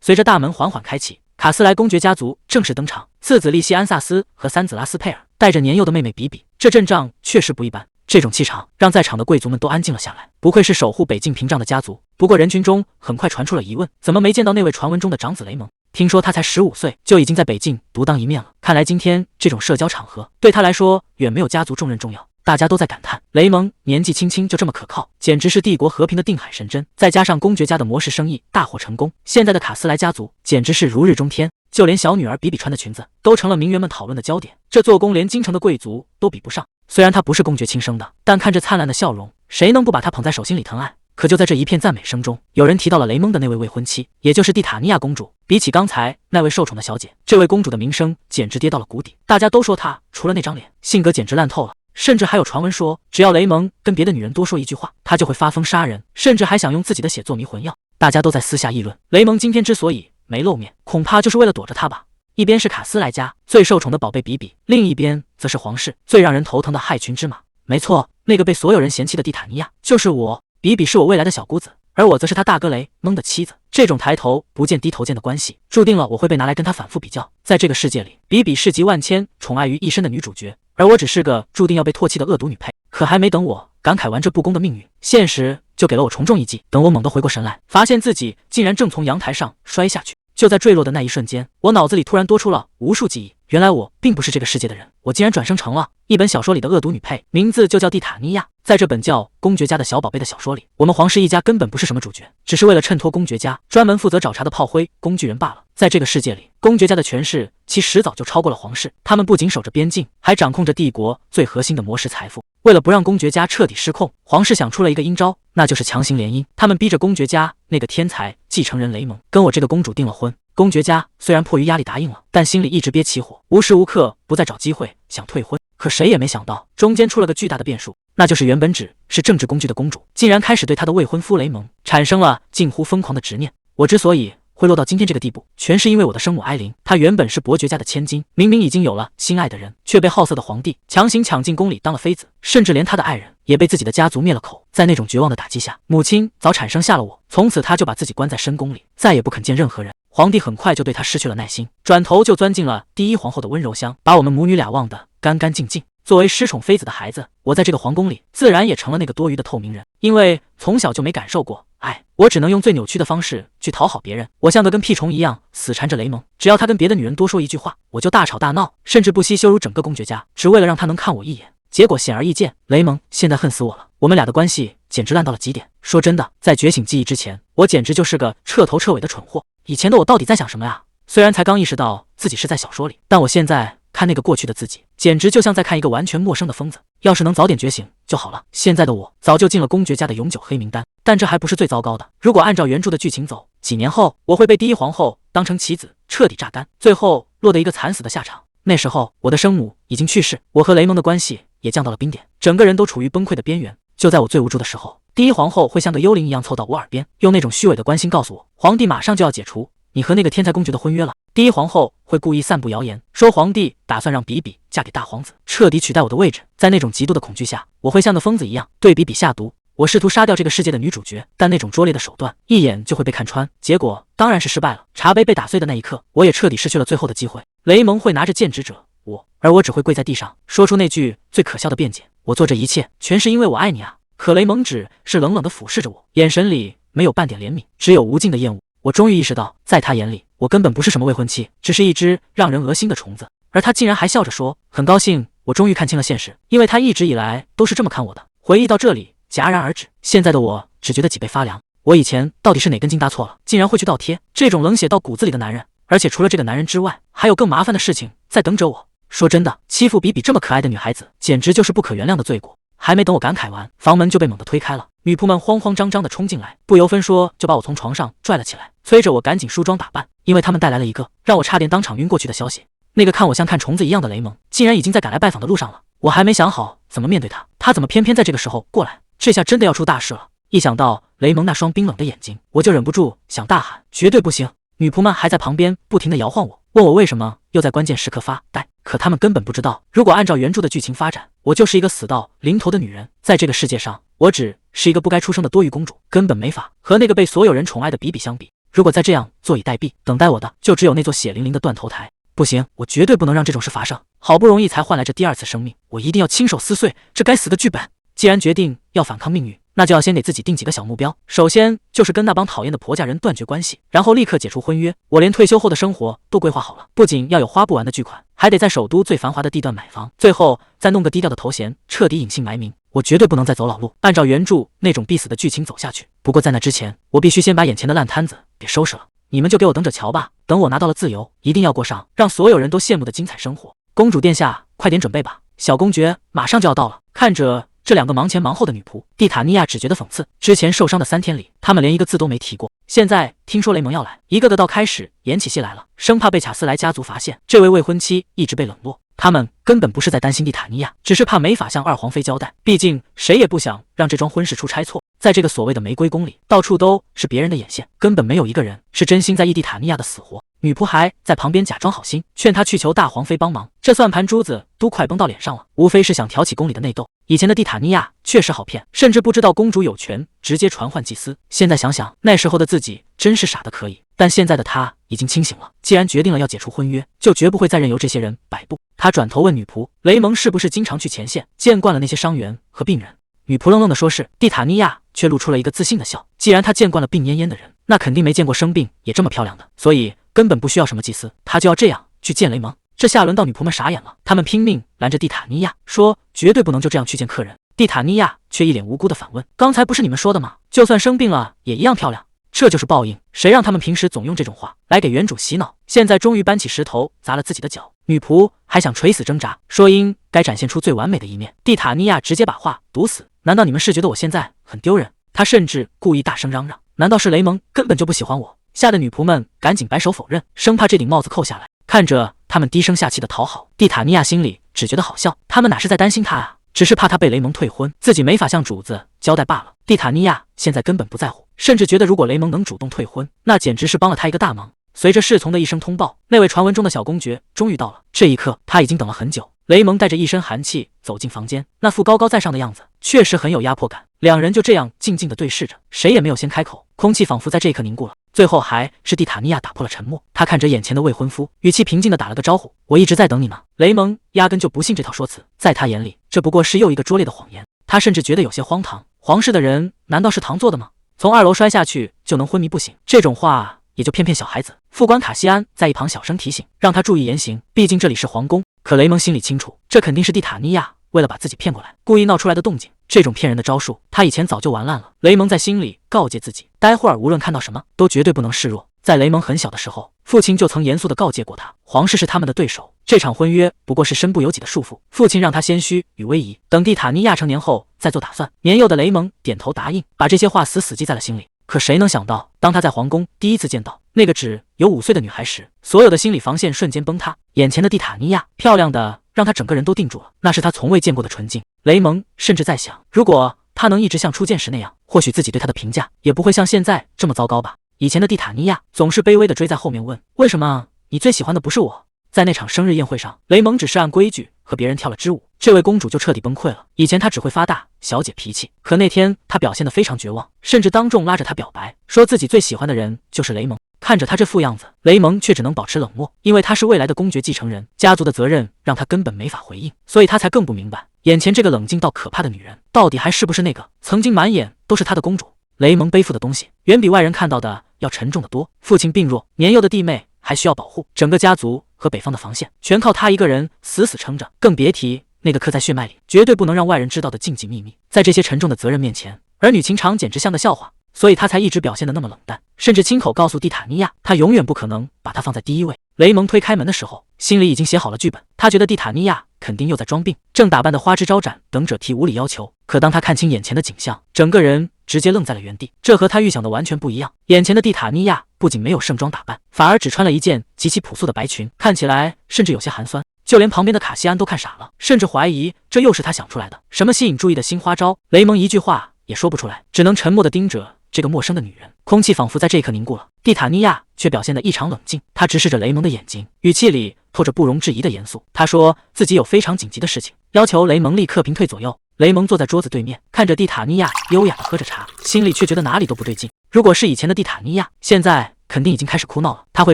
随着大门缓缓开启，卡斯莱公爵家族正式登场。次子利西安萨斯和三子拉斯佩尔带着年幼的妹妹比比，这阵仗确实不一般。这种气场让在场的贵族们都安静了下来，不愧是守护北境屏障的家族。不过人群中很快传出了疑问：怎么没见到那位传闻中的长子雷蒙？听说他才15岁就已经在北境独当一面了，看来今天这种社交场合对他来说远没有家族重任重要。大家都在感叹，雷蒙年纪轻轻就这么可靠，简直是帝国和平的定海神针。再加上公爵家的魔石生意大获成功，现在的卡斯莱家族简直是如日中天，就连小女儿比比穿的裙子都成了名媛们讨论的焦点。这做工连京城的贵族都比不上。虽然他不是公爵亲生的，但看着灿烂的笑容，谁能不把他捧在手心里疼爱？可就在这一片赞美声中，有人提到了雷蒙的那位未婚妻，也就是蒂塔尼亚公主。比起刚才那位受宠的小姐，这位公主的名声简直跌到了谷底。大家都说她除了那张脸，性格简直烂透了。甚至还有传闻说，只要雷蒙跟别的女人多说一句话，他就会发疯杀人，甚至还想用自己的血做迷魂药。大家都在私下议论，雷蒙今天之所以没露面，恐怕就是为了躲着他吧。一边是卡斯莱家最受宠的宝贝比比，另一边则是皇室最让人头疼的害群之马。没错，那个被所有人嫌弃的蒂塔尼亚就是我。比比是我未来的小姑子，而我则是他大哥雷蒙的妻子。这种抬头不见低头见的关系，注定了我会被拿来跟他反复比较。在这个世界里，比比世极万千，宠爱于一身的女主角，而我只是个注定要被唾弃的恶毒女配。可还没等我感慨完这不公的命运，现实就给了我重重一击。等我猛地回过神来，发现自己竟然正从阳台上摔下去。就在坠落的那一瞬间，我脑子里突然多出了无数记忆。原来我并不是这个世界的人，我竟然转生成了一本小说里的恶毒女配，名字就叫蒂塔尼亚。在这本叫公爵家的小宝贝的小说里，我们皇室一家根本不是什么主角，只是为了衬托公爵家专门负责找茬的炮灰工具人罢了。在这个世界里，公爵家的权势其实早就超过了皇室，他们不仅守着边境，还掌控着帝国最核心的魔石财富。为了不让公爵家彻底失控，皇室想出了一个阴招，那就是强行联姻。他们逼着公爵家那个天才继承人雷蒙跟我这个公主订了婚。公爵家虽然迫于压力答应了，但心里一直憋起火，无时无刻不在找机会想退婚。可谁也没想到，中间出了个巨大的变数，那就是原本只是政治工具的公主，竟然开始对她的未婚夫雷蒙产生了近乎疯狂的执念。我之所以会落到今天这个地步，全是因为我的生母埃琳。她原本是伯爵家的千金，明明已经有了心爱的人，却被好色的皇帝强行抢进宫里当了妃子，甚至连她的爱人也被自己的家族灭了口。在那种绝望的打击下，母亲早产生下了我，从此她就把自己关在深宫里，再也不肯见任何人。皇帝很快就对她失去了耐心，转头就钻进了第一皇后的温柔乡，把我们母女俩忘得干干净净。作为失宠妃子的孩子，我在这个皇宫里自然也成了那个多余的透明人。因为从小就没感受过爱，我只能用最扭曲的方式去讨好别人。我像个跟屁虫一样死缠着雷蒙，只要他跟别的女人多说一句话，我就大吵大闹，甚至不惜羞辱整个公爵家，只为了让他能看我一眼。结果显而易见，雷蒙现在恨死我了。我们俩的关系简直烂到了极点。说真的，在觉醒记忆之前，我简直就是个彻头彻尾的蠢货。以前的我到底在想什么呀？虽然才刚意识到自己是在小说里，但我现在看那个过去的自己，简直就像在看一个完全陌生的疯子。要是能早点觉醒就好了。现在的我早就进了公爵家的永久黑名单，但这还不是最糟糕的。如果按照原著的剧情走，几年后我会被第一皇后当成棋子彻底榨干，最后落得一个惨死的下场。那时候我的生母已经去世，我和雷蒙的关系也降到了冰点，整个人都处于崩溃的边缘。就在我最无助的时候，第一皇后会像个幽灵一样凑到我耳边，用那种虚伪的关心告诉我，皇帝马上就要解除你和那个天才公爵的婚约了。第一皇后会故意散布谣言，说皇帝打算让比比嫁给大皇子，彻底取代我的位置。在那种极度的恐惧下，我会像个疯子一样对比比下毒。我试图杀掉这个世界的女主角，但那种拙劣的手段一眼就会被看穿，结果当然是失败了。茶杯被打碎的那一刻，我也彻底失去了最后的机会。雷蒙会拿着剑指着我，而我只会跪在地上，说出那句最可笑的辩解：我做这一切全是因为我爱你啊！可雷蒙只是冷冷地俯视着我，眼神里没有半点怜悯，只有无尽的厌恶。我终于意识到，在他眼里，我根本不是什么未婚妻，只是一只让人恶心的虫子。而他竟然还笑着说，很高兴我终于看清了现实，因为他一直以来都是这么看我的。回忆到这里戛然而止，现在的我只觉得脊背发凉。我以前到底是哪根筋搭错了，竟然会去倒贴这种冷血到骨子里的男人？而且除了这个男人之外，还有更麻烦的事情在等着我。说真的，欺负比比这么可爱的女孩子，简直就是不可原谅的罪过。还没等我感慨完，房门就被猛地推开了，女仆们慌慌张张地冲进来，不由分说就把我从床上拽了起来，催着我赶紧梳妆打扮，因为他们带来了一个让我差点当场晕过去的消息。那个看我像看虫子一样的雷蒙，竟然已经在赶来拜访的路上了。我还没想好怎么面对他，他怎么偏偏在这个时候过来？这下真的要出大事了。一想到雷蒙那双冰冷的眼睛，我就忍不住想大喊：绝对不行！女仆们还在旁边不停地摇晃我，问我为什么又在关键时刻发呆。可他们根本不知道，如果按照原著的剧情发展，我就是一个死到临头的女人。在这个世界上，我只是一个不该出生的多余公主，根本没法和那个被所有人宠爱的比比相比。如果再这样坐以待毙，等待我的就只有那座血淋淋的断头台。不行，我绝对不能让这种事发生。好不容易才换来这第2次生命，我一定要亲手撕碎这该死的剧本。既然决定要反抗命运，那就要先给自己定几个小目标。首先就是跟那帮讨厌的婆家人断绝关系，然后立刻解除婚约。我连退休后的生活都规划好了，不仅要有花不完的巨款，还得在首都最繁华的地段买房，最后再弄个低调的头衔，彻底隐姓埋名。我绝对不能再走老路，按照原著那种必死的剧情走下去。不过在那之前，我必须先把眼前的烂摊子给收拾了。你们就给我等着瞧吧，等我拿到了自由，一定要过上让所有人都羡慕的精彩生活。公主殿下，快点准备吧，小公爵马上就要到了。看着这2个忙前忙后的女仆，蒂塔尼亚只觉得讽刺。之前受伤的3天里，他们连一个字都没提过。现在听说雷蒙要来，一个个倒开始演起戏来了，生怕被卡斯莱家族发现这位未婚妻一直被冷落。他们根本不是在担心蒂塔尼亚，只是怕没法向2皇妃交代。毕竟谁也不想让这桩婚事出差错。在这个所谓的玫瑰宫里，到处都是别人的眼线，根本没有一个人是真心在意蒂塔尼亚的死活。女仆还在旁边假装好心，劝她去求大皇妃帮忙。这算盘珠子都快崩到脸上了，无非是想挑起宫里的内斗。以前的蒂塔尼亚确实好骗，甚至不知道公主有权直接传唤祭司。现在想想，那时候的自己真是傻得可以。但现在的她已经清醒了，既然决定了要解除婚约，就绝不会再任由这些人摆布。她转头问女仆：“雷蒙是不是经常去前线，见惯了那些伤员和病人？”女仆愣愣地说是。蒂塔尼亚却露出了一个自信的笑。既然她见惯了病恹恹的人，那肯定没见过生病也这么漂亮的，所以根本不需要什么祭司，她就要这样去见雷蒙。这下轮到女仆们傻眼了，她们拼命拦着蒂塔尼亚，说绝对不能就这样去见客人。蒂塔尼亚却一脸无辜的反问：“刚才不是你们说的吗？就算生病了也一样漂亮。”这就是报应，谁让他们平时总用这种话来给原主洗脑？现在终于搬起石头砸了自己的脚。女仆还想垂死挣扎，说应该展现出最完美的一面。蒂塔尼亚直接把话堵死：“难道你们是觉得我现在很丢人？”她甚至故意大声嚷嚷：“难道是雷蒙根本就不喜欢我？”吓得女仆们赶紧摆手否认，生怕这顶帽子扣下来。看着他们低声下气的讨好，蒂塔尼亚心里只觉得好笑。他们哪是在担心他啊，只是怕他被雷蒙退婚，自己没法向主子交代罢了。蒂塔尼亚现在根本不在乎，甚至觉得如果雷蒙能主动退婚，那简直是帮了他一个大忙。随着侍从的一声通报，那位传闻中的小公爵终于到了。这一刻他已经等了很久。雷蒙带着一身寒气走进房间，那副高高在上的样子确实很有压迫感。两人就这样静静地对视着，谁也没有先开口，空气仿佛在这一刻凝固了。最后还是蒂塔尼亚打破了沉默，他看着眼前的未婚夫，语气平静地打了个招呼：“我一直在等你呢。”雷蒙压根就不信这套说辞，在他眼里，这不过是又一个拙劣的谎言。他甚至觉得有些荒唐，皇室的人难道是糖做的吗？从2楼摔下去就能昏迷不醒，这种话也就骗骗小孩子。副官卡西安在一旁小声提醒，让他注意言行，毕竟这里是皇宫。可雷蒙心里清楚，这肯定是蒂塔尼亚为了把自己骗过来，故意闹出来的动静。这种骗人的招数，他以前早就玩烂了。雷蒙在心里告诫自己，待会儿无论看到什么，都绝对不能示弱。在雷蒙很小的时候，父亲就曾严肃地告诫过他，皇室是他们的对手，这场婚约不过是身不由己的束缚。父亲让他谦虚与威仪，等蒂塔尼亚成年后再做打算。年幼的雷蒙点头答应，把这些话死死记在了心里。可谁能想到，当他在皇宫第一次见到那个只有5岁的女孩时，所有的心理防线瞬间崩塌。眼前的蒂塔尼亚，漂亮的让他整个人都定住了，那是他从未见过的纯净。雷蒙甚至在想，如果他能一直像初见时那样，或许自己对他的评价也不会像现在这么糟糕吧。以前的蒂塔尼亚总是卑微地追在后面问，为什么你最喜欢的不是我？在那场生日宴会上，雷蒙只是按规矩和别人跳了支舞，这位公主就彻底崩溃了。以前她只会发大小姐脾气，可那天她表现得非常绝望，甚至当众拉着她表白，说自己最喜欢的人就是雷蒙。看着他这副样子，雷蒙却只能保持冷漠，因为他是未来的公爵继承人，家族的责任让他根本没法回应，所以他才更不明白，眼前这个冷静到可怕的女人，到底还是不是那个曾经满眼都是他的公主。雷蒙背负的东西远比外人看到的要沉重得多，父亲病弱，年幼的弟妹还需要保护，整个家族和北方的防线全靠他一个人死死撑着，更别提那个刻在血脉里绝对不能让外人知道的禁忌秘密。在这些沉重的责任面前，儿女情长简直像个笑话，所以他才一直表现得那么冷淡，甚至亲口告诉蒂塔尼亚，他永远不可能把她放在第一位。雷蒙推开门的时候，心里已经写好了剧本，他觉得蒂塔尼亚肯定又在装病，正打扮得花枝招展，等着提无理要求。可当他看清眼前的景象，整个人直接愣在了原地，这和他预想的完全不一样。眼前的蒂塔尼亚不仅没有盛装打扮，反而只穿了一件极其朴素的白裙，看起来甚至有些寒酸。就连旁边的卡西安都看傻了，甚至怀疑这又是他想出来的什么吸引注意的新花招。雷蒙一句话也说不出来，只能沉默地盯着这个陌生的女人，空气仿佛在这一刻凝固了。蒂塔尼亚却表现得异常冷静，她直视着雷蒙的眼睛，语气里透着不容置疑的严肃。她说自己有非常紧急的事情，要求雷蒙立刻屏退左右。雷蒙坐在桌子对面，看着蒂塔尼亚优雅地喝着茶，心里却觉得哪里都不对劲。如果是以前的蒂塔尼亚，现在肯定已经开始哭闹了。他会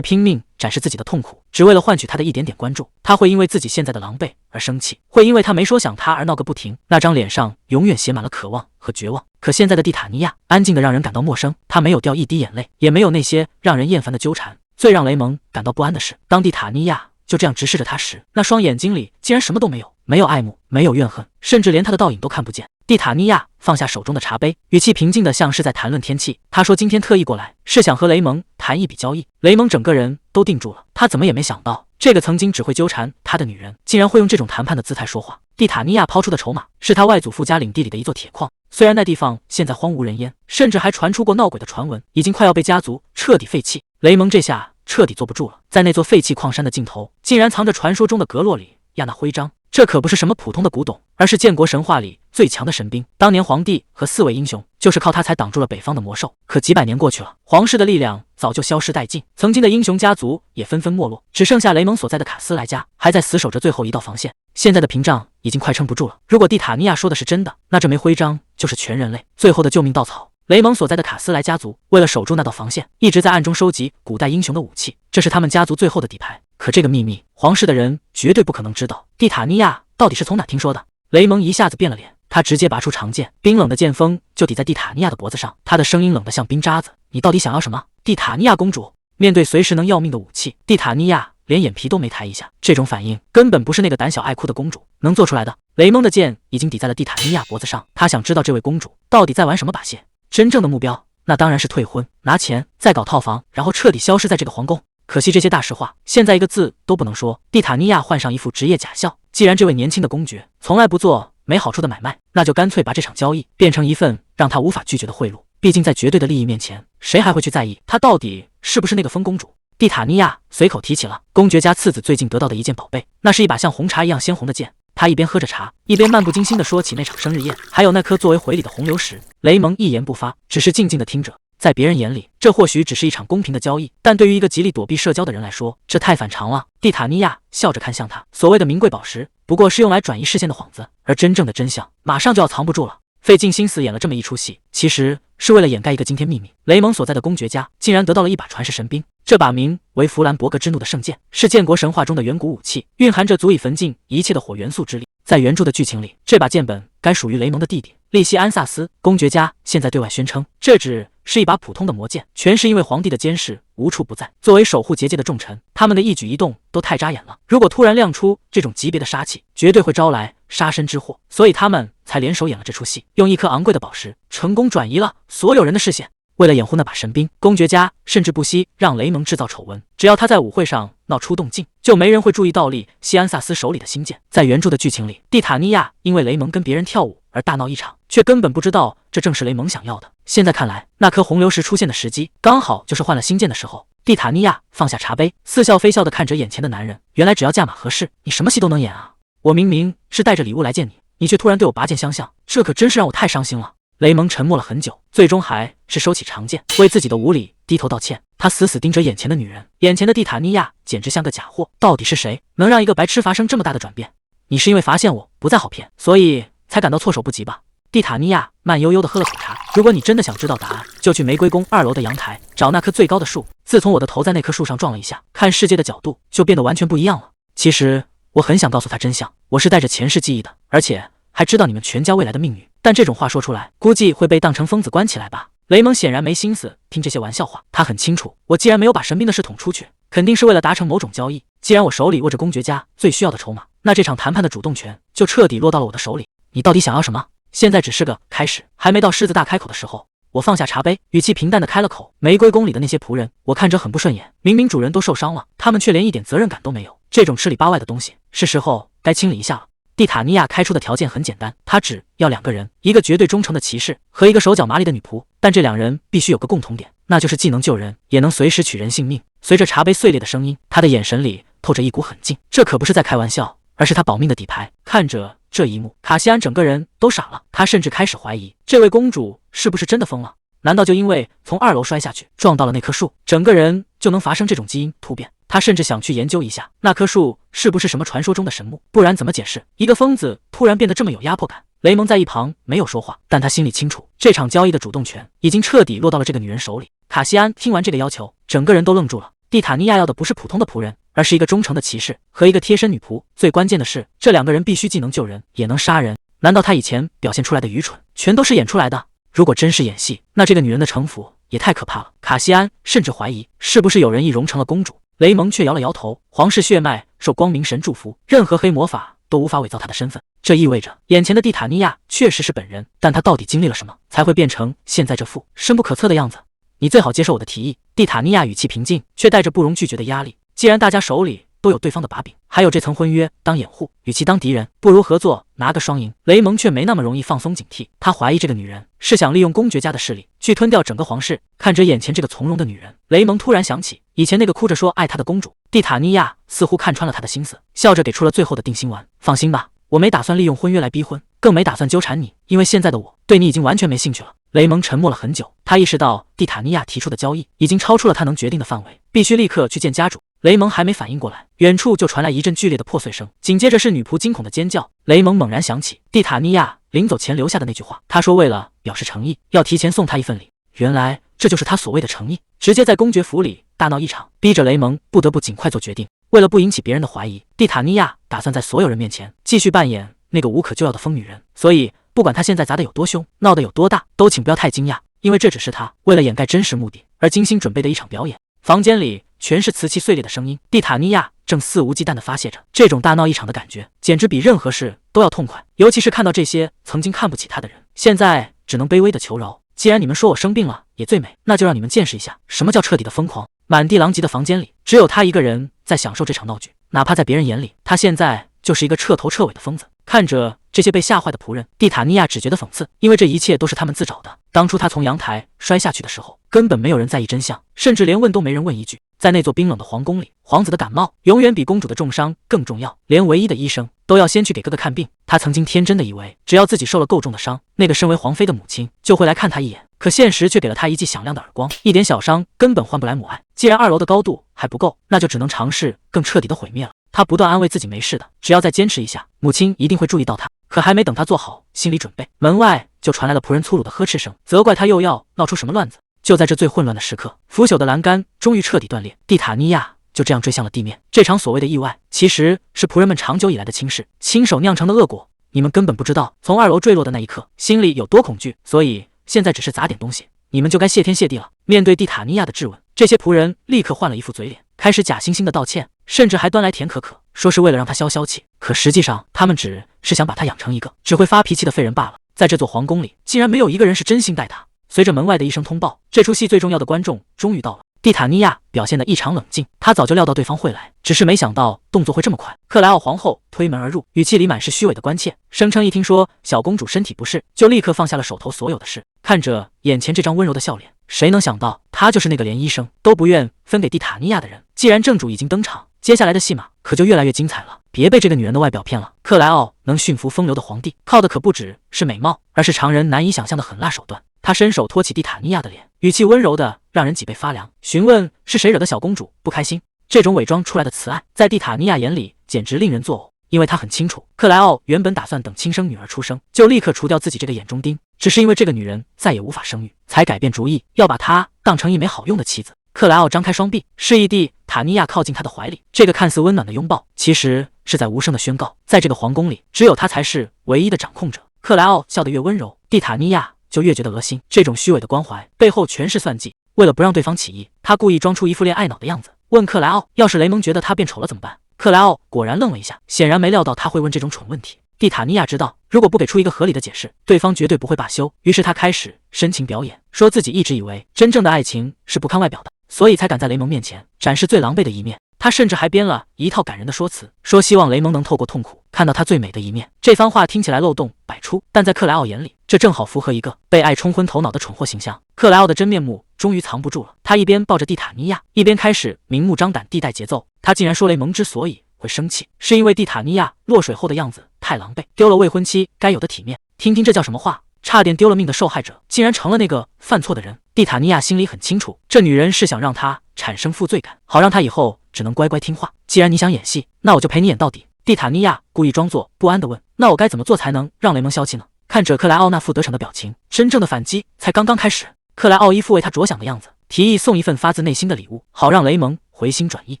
拼命展示自己的痛苦，只为了换取他的一点点关注。他会因为自己现在的狼狈而生气，会因为他没说想他而闹个不停。那张脸上永远写满了渴望和绝望。可现在的蒂塔尼亚安静的让人感到陌生，他没有掉一滴眼泪，也没有那些让人厌烦的纠缠。最让雷蒙感到不安的是，当蒂塔尼亚就这样直视着他时，那双眼睛里竟然什么都没有，没有爱慕，没有怨恨，甚至连他的倒影都看不见。蒂塔尼亚放下手中的茶杯，语气平静的像是在谈论天气。他说今天特意过来是想和雷蒙谈一笔交易。雷蒙整个人都定住了，他怎么也没想到这个曾经只会纠缠他的女人竟然会用这种谈判的姿态说话。蒂塔尼亚抛出的筹码是他外祖父家领地里的一座铁矿，虽然那地方现在荒无人烟，甚至还传出过闹鬼的传闻，已经快要被家族彻底废弃。雷蒙这下彻底坐不住了，在那座废弃矿山的尽头竟然藏着传说中的格洛里亚纳徽章。这可不是什么普通的古董，而是建国神话里最强的神兵。当年皇帝和4位英雄就是靠他才挡住了北方的魔兽。可几百年过去了，皇室的力量早就消失殆尽，曾经的英雄家族也纷纷没落，只剩下雷蒙所在的卡斯莱家还在死守着最后一道防线。现在的屏障已经快撑不住了。如果蒂塔尼亚说的是真的，那这枚徽章就是全人类最后的救命稻草。雷蒙所在的卡斯莱家族为了守住那道防线，一直在暗中收集古代英雄的武器，这是他们家族最后的底牌。可这个秘密，皇室的人绝对不可能知道。蒂塔尼亚到底是从哪听说的？雷蒙一下子变了脸，他直接拔出长剑，冰冷的剑锋就抵在蒂塔尼亚的脖子上，他的声音冷得像冰渣子。你到底想要什么？蒂塔尼亚公主面对随时能要命的武器，蒂塔尼亚连眼皮都没抬一下，这种反应根本不是那个胆小爱哭的公主能做出来的。雷蒙的剑已经抵在了蒂塔尼亚脖子上，他想知道这位公主到底在玩什么把戏。真正的目标那当然是退婚，拿钱再搞套房，然后彻底消失在这个皇宫。可惜这些大实话现在一个字都不能说。蒂塔尼亚换上一副职业假笑，既然这位年轻的公爵从来不做没好处的买卖，那就干脆把这场交易变成一份让他无法拒绝的贿赂。毕竟在绝对的利益面前，谁还会去在意他到底是不是那个疯公主？蒂塔尼亚随口提起了公爵家次子最近得到的一件宝贝，那是一把像红茶一样鲜红的剑。他一边喝着茶，一边漫不经心地说起那场生日宴，还有那颗作为回礼的红流石。雷蒙一言不发，只是静静地听着。在别人眼里，这或许只是一场公平的交易，但对于一个极力躲避社交的人来说，这太反常了。蒂塔尼亚笑着看向他，所谓的名贵宝石，不过是用来转移视线的幌子，而真正的真相马上就要藏不住了。费尽心思演了这么一出戏，其实是为了掩盖一个惊天秘密。雷蒙所在的公爵家竟然得到了一把传世神兵，这把名为弗兰伯格之怒的圣剑，是建国神话中的远古武器，蕴含着足以焚尽一切的火元素之力。在原著的剧情里，这把剑本该属于雷蒙的弟弟利西安萨斯。公爵家现在对外宣称，这只是一把普通的魔剑，全是因为皇帝的监视无处不在。作为守护结界的重臣，他们的一举一动都太扎眼了，如果突然亮出这种级别的杀气，绝对会招来杀身之祸。所以他们才联手演了这出戏，用一颗昂贵的宝石成功转移了所有人的视线。为了掩护那把神兵，公爵家甚至不惜让雷蒙制造丑闻，只要他在舞会上闹出动静，就没人会注意到利西安萨斯手里的新剑。在原著的剧情里，蒂塔尼亚因为雷蒙跟别人跳舞而大闹一场，却根本不知道这正是雷蒙想要的。现在看来，那颗红流石出现的时机刚好就是换了新剑的时候。蒂塔尼亚放下茶杯，似笑非笑地看着眼前的男人，原来只要价码合适，你什么戏都能演啊！我明明是带着礼物来见你，你却突然对我拔剑相向，这可真是让我太伤心了。雷蒙沉默了很久，最终还是收起长剑，为自己的无礼低头道歉。他死死盯着眼前的女人，眼前的蒂塔尼亚简直像个假货。到底是谁能让一个白痴发生这么大的转变？你是因为发现我不再好骗，所以才感到措手不及吧？蒂塔尼亚慢悠悠地喝了口茶。如果你真的想知道答案，就去玫瑰宫2楼的阳台找那棵最高的树。自从我的头在那棵树上撞了一下，看世界的角度就变得完全不一样了。其实我很想告诉他真相，我是带着前世记忆的，而且还知道你们全家未来的命运，但这种话说出来，估计会被当成疯子关起来吧。雷蒙显然没心思听这些玩笑话，他很清楚，我既然没有把神兵的事捅出去，肯定是为了达成某种交易。既然我手里握着公爵家最需要的筹码，那这场谈判的主动权就彻底落到了我的手里。你到底想要什么？现在只是个开始，还没到狮子大开口的时候。我放下茶杯，语气平淡的开了口。玫瑰宫里的那些仆人，我看着很不顺眼，明明主人都受伤了，他们却连一点责任感都没有。这种吃里扒外的东西，是时候该清理一下了。蒂塔尼亚开出的条件很简单，他只要2个人，一个绝对忠诚的骑士和一个手脚麻利的女仆，但这2人必须有个共同点，那就是既能救人，也能随时取人性命。随着茶杯碎裂的声音，他的眼神里透着一股狠劲，这可不是在开玩笑，而是他保命的底牌。看着这一幕，卡西安整个人都傻了，他甚至开始怀疑这位公主是不是真的疯了？难道就因为从2楼摔下去撞到了那棵树，整个人就能发生这种基因突变？他甚至想去研究一下那棵树是不是什么传说中的神木，不然怎么解释一个疯子突然变得这么有压迫感？雷蒙在一旁没有说话，但他心里清楚，这场交易的主动权已经彻底落到了这个女人手里。卡西安听完这个要求，整个人都愣住了。蒂塔尼亚要的不是普通的仆人，而是一个忠诚的骑士和一个贴身女仆。最关键的是，这两个人必须既能救人，也能杀人。难道他以前表现出来的愚蠢，全都是演出来的？如果真是演戏，那这个女人的城府也太可怕了。卡西安甚至怀疑，是不是有人易容成了公主。雷蒙却摇了摇头，皇室血脉受光明神祝福，任何黑魔法都无法伪造他的身份。这意味着，眼前的蒂塔尼亚确实是本人，但他到底经历了什么，才会变成现在这副深不可测的样子？你最好接受我的提议。蒂塔尼亚语气平静，却带着不容拒绝的压力。既然大家手里都有对方的把柄，还有这层婚约当掩护，与其当敌人，不如合作，拿个双赢。雷蒙却没那么容易放松警惕，他怀疑这个女人是想利用公爵家的势力去吞掉整个皇室。看着眼前这个从容的女人，雷蒙突然想起以前那个哭着说爱她的公主。蒂塔尼亚似乎看穿了他的心思，笑着给出了最后的定心丸。放心吧，我没打算利用婚约来逼婚，更没打算纠缠你，因为现在的我对你已经完全没兴趣了。雷蒙沉默了很久，他意识到蒂塔尼亚提出的交易已经超出了他能决定的范围，必须立刻去见家主。雷蒙还没反应过来，远处就传来一阵剧烈的破碎声，紧接着是女仆惊恐的尖叫。雷蒙猛然想起蒂塔尼亚临走前留下的那句话，他说为了表示诚意，要提前送他一份礼。原来这就是他所谓的诚意，直接在公爵府里大闹一场，逼着雷蒙不得不尽快做决定。为了不引起别人的怀疑，蒂塔尼亚打算在所有人面前继续扮演那个无可救药的疯女人，所以不管他现在砸得有多凶，闹得有多大，都请不要太惊讶，因为这只是他为了掩盖真实目的而精心准备的一场表演。房间里全是瓷器碎裂的声音，蒂塔尼亚正肆无忌惮地发泄着，这种大闹一场的感觉简直比任何事都要痛快，尤其是看到这些曾经看不起他的人，现在只能卑微的求饶。既然你们说我生病了也最美，那就让你们见识一下什么叫彻底的疯狂。满地狼藉的房间里，只有他一个人在享受这场闹剧，哪怕在别人眼里，他现在就是一个彻头彻尾的疯子。看着这些被吓坏的仆人，蒂塔尼亚只觉得讽刺，因为这一切都是他们自找的。当初他从阳台摔下去的时候，根本没有人在意真相，甚至连问都没人问一句。在那座冰冷的皇宫里，皇子的感冒永远比公主的重伤更重要，连唯一的医生都要先去给哥哥看病。他曾经天真的以为，只要自己受了够重的伤，那个身为皇妃的母亲就会来看他一眼。可现实却给了他一记响亮的耳光，一点小伤根本换不来母爱。既然2楼的高度还不够，那就只能尝试更彻底的毁灭了。他不断安慰自己没事的，只要再坚持一下，母亲一定会注意到他。可还没等他做好心理准备，门外就传来了仆人粗鲁的呵斥声，责怪他又要闹出什么乱子。就在这最混乱的时刻，腐朽的栏杆终于彻底断裂，蒂塔尼亚就这样坠向了地面。这场所谓的意外，其实是仆人们长久以来的轻视，亲手酿成的恶果。你们根本不知道，从2楼坠落的那一刻，心里有多恐惧，所以现在只是砸点东西，你们就该谢天谢地了。面对蒂塔尼亚的质问，这些仆人立刻换了一副嘴脸，开始假惺惺的道歉，甚至还端来甜可可，说是为了让他消消气。可实际上，他们只是想把他养成一个只会发脾气的废人罢了。在这座皇宫里，竟然没有一个人是真心待他。随着门外的一声通报，这出戏最重要的观众终于到了。蒂塔尼亚表现得异常冷静，他早就料到对方会来，只是没想到动作会这么快。克莱奥皇后推门而入，语气里满是虚伪的关切，声称一听说小公主身体不适，就立刻放下了手头所有的事。看着眼前这张温柔的笑脸，谁能想到她就是那个连医生都不愿分给蒂塔尼亚的人。既然正主已经登场，接下来的戏码可就越来越精彩了。别被这个女人的外表骗了，克莱奥能驯服风流的皇帝，靠的可不只是美貌，而是常人难以想象的狠辣手段。他伸手托起蒂塔尼亚的脸，语气温柔的让人脊背发凉，询问是谁惹得小公主不开心。这种伪装出来的慈爱，在蒂塔尼亚眼里简直令人作呕，因为他很清楚，克莱奥原本打算等亲生女儿出生，就立刻除掉自己这个眼中钉，只是因为这个女人再也无法生育，才改变主意，要把她当成一枚好用的妻子。克莱奥张开双臂，示意蒂塔尼亚靠近他的怀里，这个看似温暖的拥抱，其实是在无声的宣告，在这个皇宫里，只有他才是唯一的掌控者。克莱奥笑得越温柔，蒂塔尼亚就越觉得恶心，这种虚伪的关怀背后全是算计。为了不让对方起疑，他故意装出一副恋爱脑的样子，问克莱奥，要是雷蒙觉得他变丑了怎么办？克莱奥果然愣了一下，显然没料到他会问这种蠢问题。蒂塔尼亚知道，如果不给出一个合理的解释，对方绝对不会罢休，于是他开始深情表演，说自己一直以为真正的爱情是不看外表的，所以才敢在雷蒙面前展示最狼狈的一面。他甚至还编了一套感人的说辞，说希望雷蒙能透过痛苦看到他最美的一面。这番话听起来漏洞百出，但在克莱奥眼里，这正好符合一个被爱冲昏头脑的蠢货形象。克莱奥的真面目终于藏不住了，他一边抱着蒂塔尼亚，一边开始明目张胆地带节奏。他竟然说雷蒙之所以会生气，是因为蒂塔尼亚落水后的样子太狼狈，丢了未婚妻该有的体面。听听这叫什么话？差点丢了命的受害者，竟然成了那个犯错的人。蒂塔尼亚心里很清楚，这女人是想让他产生负罪感，好让他以后只能乖乖听话。既然你想演戏，那我就陪你演到底。蒂塔尼亚故意装作不安地问，那我该怎么做才能让雷蒙消气呢？看着克莱奥那副得逞的表情，真正的反击才刚刚开始。克莱奥一副为他着想的样子，提议送一份发自内心的礼物，好让雷蒙回心转意。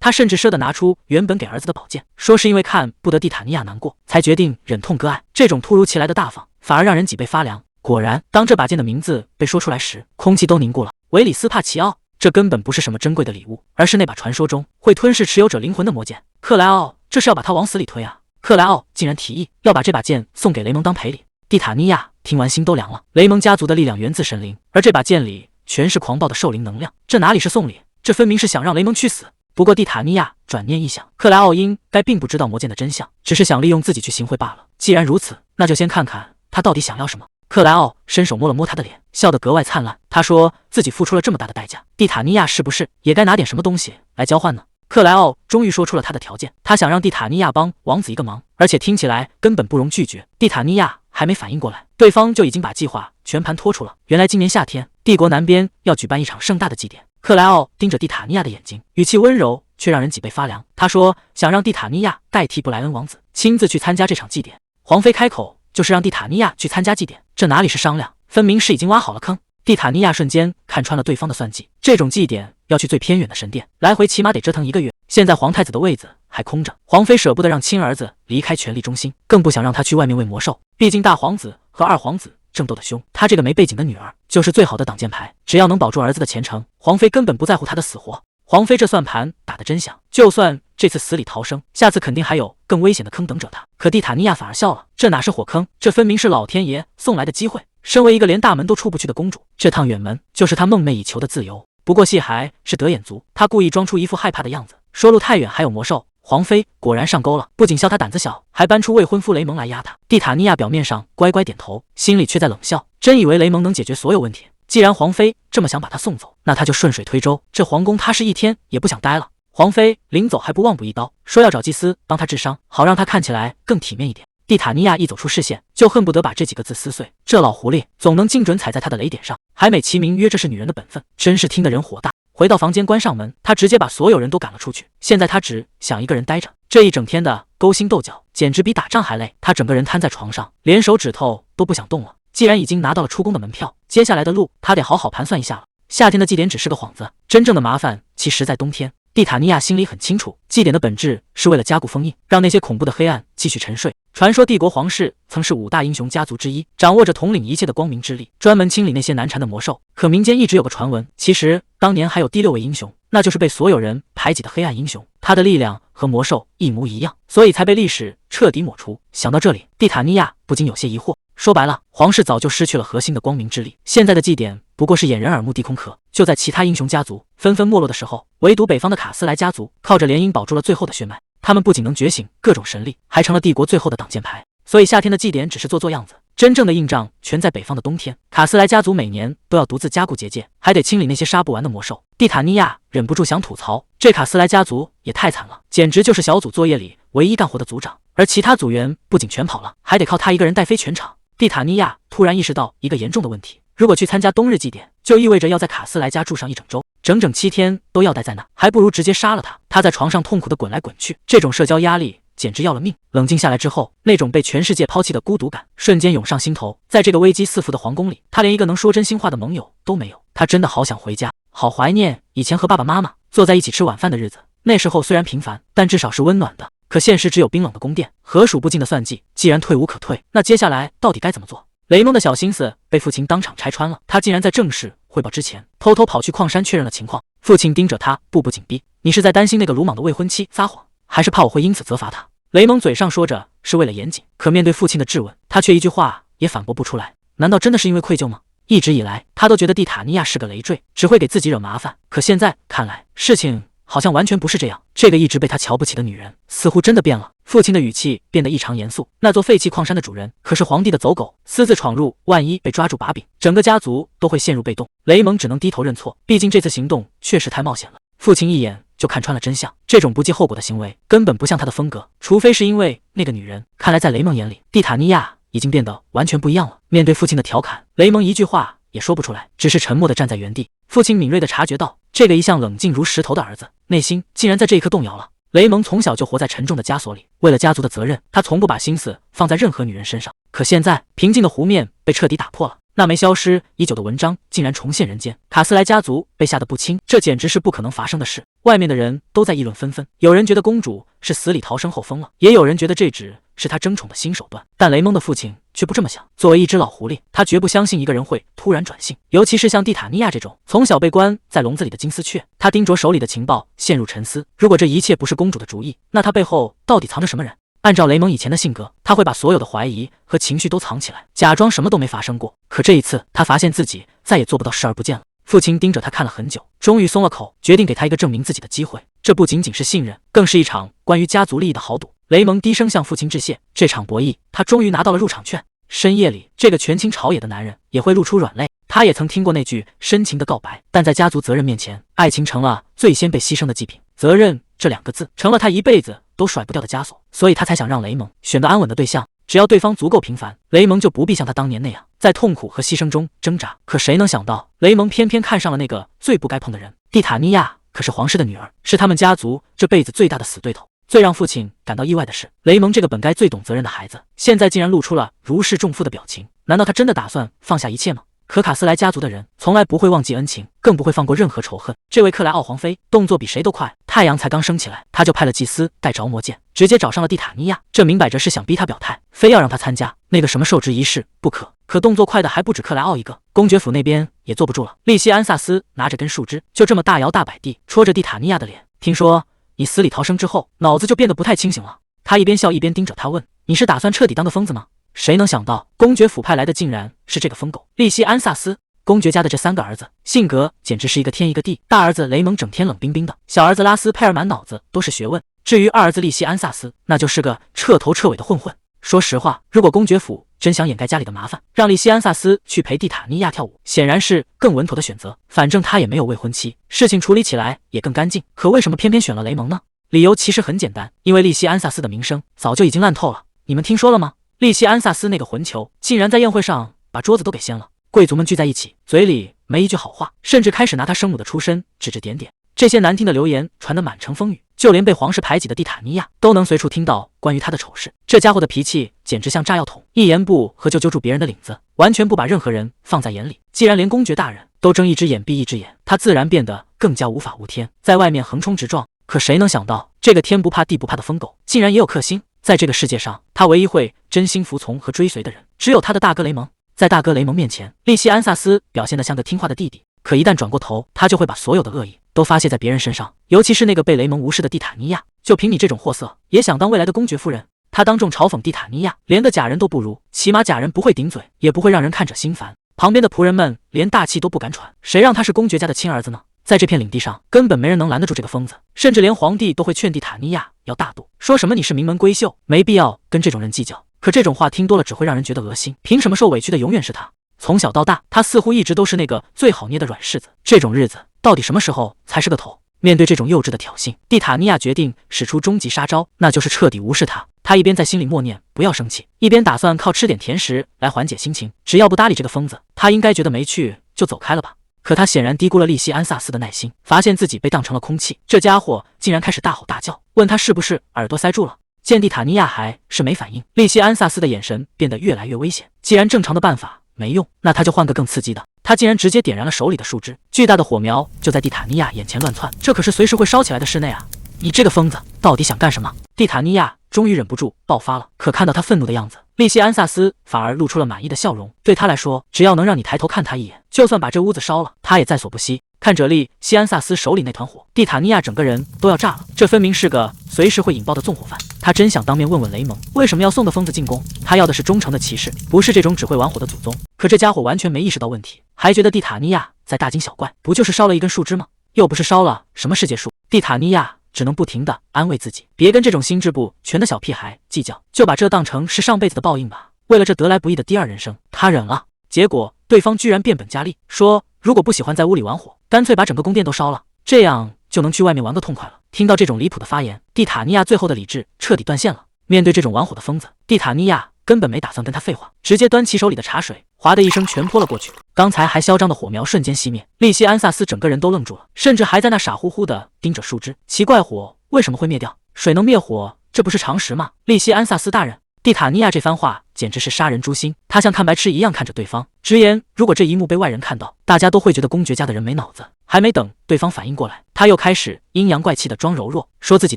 他甚至舍得拿出原本给儿子的宝剑，说是因为看不得蒂塔尼亚难过，才决定忍痛割爱。这种突如其来的大方，反而让人脊背发凉。果然，当这把剑的名字被说出来时，空气都凝固了。维里斯帕奇奥，这根本不是什么珍贵的礼物，而是那把传说中会吞噬持有者灵魂的魔剑。克莱奥，这是要把他往死里推啊！克莱奥竟然提议要把这把剑送给雷蒙当赔礼。蒂塔尼亚听完心都凉了。雷蒙家族的力量源自神灵，而这把剑里全是狂暴的兽灵能量，这哪里是送礼，这分明是想让雷蒙去死。不过蒂塔尼亚转念一想，克莱奥应该并不知道魔剑的真相，只是想利用自己去行贿罢了。既然如此，那就先看看他到底想要什么。克莱奥伸手摸了摸他的脸，笑得格外灿烂。他说自己付出了这么大的代价，蒂塔尼亚是不是也该拿点什么东西来交换呢？克莱奥终于说出了他的条件，他想让蒂塔尼亚帮王子一个忙，而且听起来根本不容拒绝。蒂塔尼亚还没反应过来，对方就已经把计划全盘托出了。原来今年夏天，帝国南边要举办一场盛大的祭典。克莱奥盯着蒂塔尼亚的眼睛，语气温柔，却让人脊背发凉。他说想让蒂塔尼亚代替布莱恩王子亲自去参加这场祭典。皇妃开口就是让蒂塔尼亚去参加祭典，这哪里是商量，分明是已经挖好了坑。蒂塔尼亚瞬间看穿了对方的算计，这种祭典要去最偏远的神殿，来回起码得折腾1个月。现在皇太子的位子还空着，皇妃舍不得让亲儿子离开权力中心，更不想让他去外面喂魔兽。毕竟大皇子和二皇子争斗的凶，他这个没背景的女儿就是最好的挡箭牌，只要能保住儿子的前程，皇妃根本不在乎他的死活。皇妃这算盘打得真响，就算这次死里逃生，下次肯定还有更危险的坑等着他。可蒂塔尼亚反而笑了，这哪是火坑，这分明是老天爷送来的机会。身为一个连大门都出不去的公主，这趟远门就是她梦寐以求的自由。不过戏还是得眼足，她故意装出一副害怕的样子，说路太远还有魔兽。皇妃果然上钩了，不仅笑他胆子小，还搬出未婚夫雷蒙来压他。蒂塔尼亚表面上乖乖点头，心里却在冷笑，真以为雷蒙能解决所有问题。既然皇妃这么想把他送走，那他就顺水推舟，这皇宫他是一天也不想待了。皇妃临走还不忘补一刀，说要找祭司帮他治伤，好让他看起来更体面一点。蒂塔尼亚一走出视线，就恨不得把这几个字撕碎。这老狐狸总能精准踩在他的雷点上，还美其名曰这是女人的本分，真是听得人火大。回到房间关上门，他直接把所有人都赶了出去。现在他只想一个人待着，这一整天的勾心斗角简直比打仗还累。他整个人瘫在床上，连手指头都不想动了。既然已经拿到了出宫的门票，接下来的路他得好好盘算一下了。夏天的祭典只是个幌子，真正的麻烦其实在冬天。蒂塔尼亚心里很清楚，祭典的本质是为了加固封印，让那些恐怖的黑暗继续沉睡。传说帝国皇室曾是5大英雄家族之一，掌握着统领一切的光明之力，专门清理那些难缠的魔兽。可民间一直有个传闻，其实当年还有第6位英雄，那就是被所有人排挤的黑暗英雄，他的力量和魔兽一模一样，所以才被历史彻底抹除。想到这里，蒂塔尼亚不禁有些疑惑。说白了，皇室早就失去了核心的光明之力，现在的祭典不过是掩人耳目、低空壳。就在其他英雄家族纷纷没落的时候，唯独北方的卡斯莱家族靠着联姻保住了最后的血脉。他们不仅能觉醒各种神力，还成了帝国最后的挡箭牌。所以夏天的祭典只是做样子，真正的硬仗全在北方的冬天。卡斯莱家族每年都要独自加固结界，还得清理那些杀不完的魔兽。蒂塔尼亚忍不住想吐槽，这卡斯莱家族也太惨了，简直就是小组作业里唯一干活的组长，而其他组员不仅全跑了，还得靠他一个人带飞全场。蒂塔尼亚突然意识到一个严重的问题，如果去参加冬日祭典，就意味着要在卡斯莱家住上一整周，整整7天都要待在那，还不如直接杀了他。他在床上痛苦地滚来滚去，这种社交压力简直要了命。冷静下来之后，那种被全世界抛弃的孤独感瞬间涌上心头。在这个危机四伏的皇宫里，他连一个能说真心话的盟友都没有。他真的好想回家，好怀念以前和爸爸妈妈坐在一起吃晚饭的日子。那时候虽然平凡，但至少是温暖的。可现实只有冰冷的宫殿和数不尽的算计，既然退无可退，那接下来到底该怎么做？雷蒙的小心思被父亲当场拆穿了，他竟然在正式汇报之前偷偷跑去矿山确认了情况。父亲盯着他，步步紧逼，你是在担心那个鲁莽的未婚妻撒谎，还是怕我会因此责罚他？雷蒙嘴上说着是为了严谨，可面对父亲的质问，他却一句话也反驳不出来。难道真的是因为愧疚吗？一直以来他都觉得蒂塔尼亚是个累赘，只会给自己惹麻烦，可现在看来事情好像完全不是这样。这个一直被他瞧不起的女人似乎真的变了。父亲的语气变得异常严肃，那座废弃矿山的主人可是皇帝的走狗，私自闯入，万一被抓住把柄，整个家族都会陷入被动。雷蒙只能低头认错，毕竟这次行动确实太冒险了。父亲一眼就看穿了真相，这种不计后果的行为根本不像他的风格，除非是因为那个女人。看来在雷蒙眼里，蒂塔尼亚已经变得完全不一样了。面对父亲的调侃，雷蒙一句话也说不出来，只是沉默地站在原地。父亲敏锐地察觉到，这个一向冷静如石头的儿子，内心竟然在这一刻动摇了。雷蒙从小就活在沉重的枷锁里，为了家族的责任，他从不把心思放在任何女人身上。可现在，平静的湖面被彻底打破了，那枚消失已久的文章竟然重现人间。卡斯莱家族被吓得不轻，这简直是不可能发生的事。外面的人都在议论纷纷，有人觉得公主是死里逃生后疯了，也有人觉得这只是他争宠的新手段。但雷蒙的父亲却不这么想。作为一只老狐狸，他绝不相信一个人会突然转性，尤其是像蒂塔尼亚这种从小被关在笼子里的金丝雀。他盯着手里的情报，陷入沉思。如果这一切不是公主的主意，那他背后到底藏着什么人？按照雷蒙以前的性格，他会把所有的怀疑和情绪都藏起来，假装什么都没发生过。可这一次，他发现自己再也做不到视而不见了。父亲盯着他看了很久，终于松了口，决定给他一个证明自己的机会。这不仅仅是信任，更是一场关于家族利益的豪赌。雷蒙低声向父亲致谢，这场博弈他终于拿到了入场券。深夜里，这个权倾朝野的男人也会露出软肋。他也曾听过那句深情的告白，但在家族责任面前，爱情成了最先被牺牲的祭品。责任这两个字成了他一辈子都甩不掉的枷锁，所以他才想让雷蒙选个安稳的对象，只要对方足够平凡，雷蒙就不必像他当年那样在痛苦和牺牲中挣扎。可谁能想到，雷蒙偏偏看上了那个最不该碰的人。蒂塔尼亚可是皇室的女儿，是他们家族这辈子最大的死对头。最让父亲感到意外的是，雷蒙这个本该最懂责任的孩子，现在竟然露出了如释重负的表情。难道他真的打算放下一切吗？可卡斯莱家族的人从来不会忘记恩情，更不会放过任何仇恨。这位克莱奥皇妃动作比谁都快，太阳才刚升起来，他就派了祭司带着魔剑，直接找上了蒂塔尼亚。这明摆着是想逼他表态，非要让他参加那个什么受职仪式不可。可动作快的还不止克莱奥一个，公爵府那边也坐不住了。利西安萨斯拿着根树枝，就这么大摇大摆地戳着蒂塔尼亚的脸。听说你死里逃生之后，脑子就变得不太清醒了。他一边笑一边盯着他问：“你是打算彻底当个疯子吗？”谁能想到，公爵府派来的竟然是这个疯狗利西安萨斯。公爵家的这3个儿子，性格简直是一个天一个地。大儿子雷蒙整天冷冰冰的，小儿子拉斯佩尔满脑子都是学问。至于二儿子利西安萨斯，那就是个彻头彻尾的混混。说实话，如果公爵府真想掩盖家里的麻烦，让利西安萨斯去陪蒂塔尼亚跳舞，显然是更稳妥的选择。反正他也没有未婚妻，事情处理起来也更干净。可为什么偏偏选了雷蒙呢？理由其实很简单，因为利西安萨斯的名声早就已经烂透了。你们听说了吗？利西安萨斯那个混球竟然在宴会上把桌子都给掀了，贵族们聚在一起，嘴里没一句好话，甚至开始拿他生母的出身指指点点。这些难听的流言传得满城风雨，就连被皇室排挤的蒂塔尼亚都能随处听到关于他的丑事。这家伙的脾气简直像炸药桶，一言不合就揪住别人的领子，完全不把任何人放在眼里。既然连公爵大人都睁一只眼闭一只眼，他自然变得更加无法无天，在外面横冲直撞。可谁能想到，这个天不怕地不怕的疯狗竟然也有颗心。在这个世界上，他唯一会真心服从和追随的人，只有他的大哥雷蒙。在大哥雷蒙面前，利西安萨斯表现得像个听话的弟弟，可一旦转过头，他就会把所有的恶意都发泄在别人身上，尤其是那个被雷蒙无视的蒂塔尼亚。就凭你这种货色，也想当未来的公爵夫人？他当众嘲讽蒂塔尼亚连个假人都不如，起码假人不会顶嘴，也不会让人看着心烦。旁边的仆人们连大气都不敢喘，谁让他是公爵家的亲儿子呢？在这片领地上，根本没人能拦得住这个疯子，甚至连皇帝都会劝蒂塔尼亚要大度，说什么你是名门闺秀，没必要跟这种人计较。可这种话听多了只会让人觉得恶心，凭什么受委屈的永远是他？从小到大，他似乎一直都是那个最好捏的软柿子，这种日子到底什么时候才是个头？面对这种幼稚的挑衅，蒂塔尼亚决定使出终极杀招，那就是彻底无视他。他一边在心里默念不要生气，一边打算靠吃点甜食来缓解心情。只要不搭理这个疯子，他应该觉得没趣就走开了吧。可他显然低估了利西安萨斯的耐心，发现自己被当成了空气，这家伙竟然开始大吼大叫，问他是不是耳朵塞住了。见蒂塔尼亚还是没反应，利西安萨斯的眼神变得越来越危险。既然正常的办法没用，那他就换个更刺激的。他竟然直接点燃了手里的树枝，巨大的火苗就在蒂塔尼亚眼前乱窜，这可是随时会烧起来的室内啊！你这个疯子到底想干什么？蒂塔尼亚终于忍不住爆发了，可看到他愤怒的样子，利西安萨斯反而露出了满意的笑容。对他来说，只要能让你抬头看他一眼，就算把这屋子烧了，他也在所不惜。看着利西安萨斯手里那团火，蒂塔尼亚整个人都要炸了。这分明是个随时会引爆的纵火犯。他真想当面问问雷蒙，为什么要送个疯子进宫？他要的是忠诚的骑士，不是这种只会玩火的祖宗。可这家伙完全没意识到问题，还觉得蒂塔尼亚在大惊小怪。不就是烧了一根树枝吗？又不是烧了什么世界树。蒂塔尼亚只能不停地安慰自己，别跟这种心智不全的小屁孩计较，就把这当成是上辈子的报应吧。为了这得来不易的第二人生，他忍了。结果对方居然变本加厉，说如果不喜欢在屋里玩火，干脆把整个宫殿都烧了，这样就能去外面玩个痛快了。听到这种离谱的发言，蒂塔尼亚最后的理智彻底断线了。面对这种玩火的疯子，蒂塔尼亚根本没打算跟他废话，直接端起手里的茶水，哗的一声全泼了过去。刚才还嚣张的火苗瞬间熄灭，利西安萨斯整个人都愣住了，甚至还在那傻乎乎的盯着树枝。奇怪，火为什么会灭掉？水能灭火，这不是常识吗？利西安萨斯大人，蒂塔尼亚这番话简直是杀人诛心，他像看白痴一样看着对方，直言如果这一幕被外人看到，大家都会觉得公爵家的人没脑子。还没等对方反应过来，他又开始阴阳怪气的装柔弱，说自己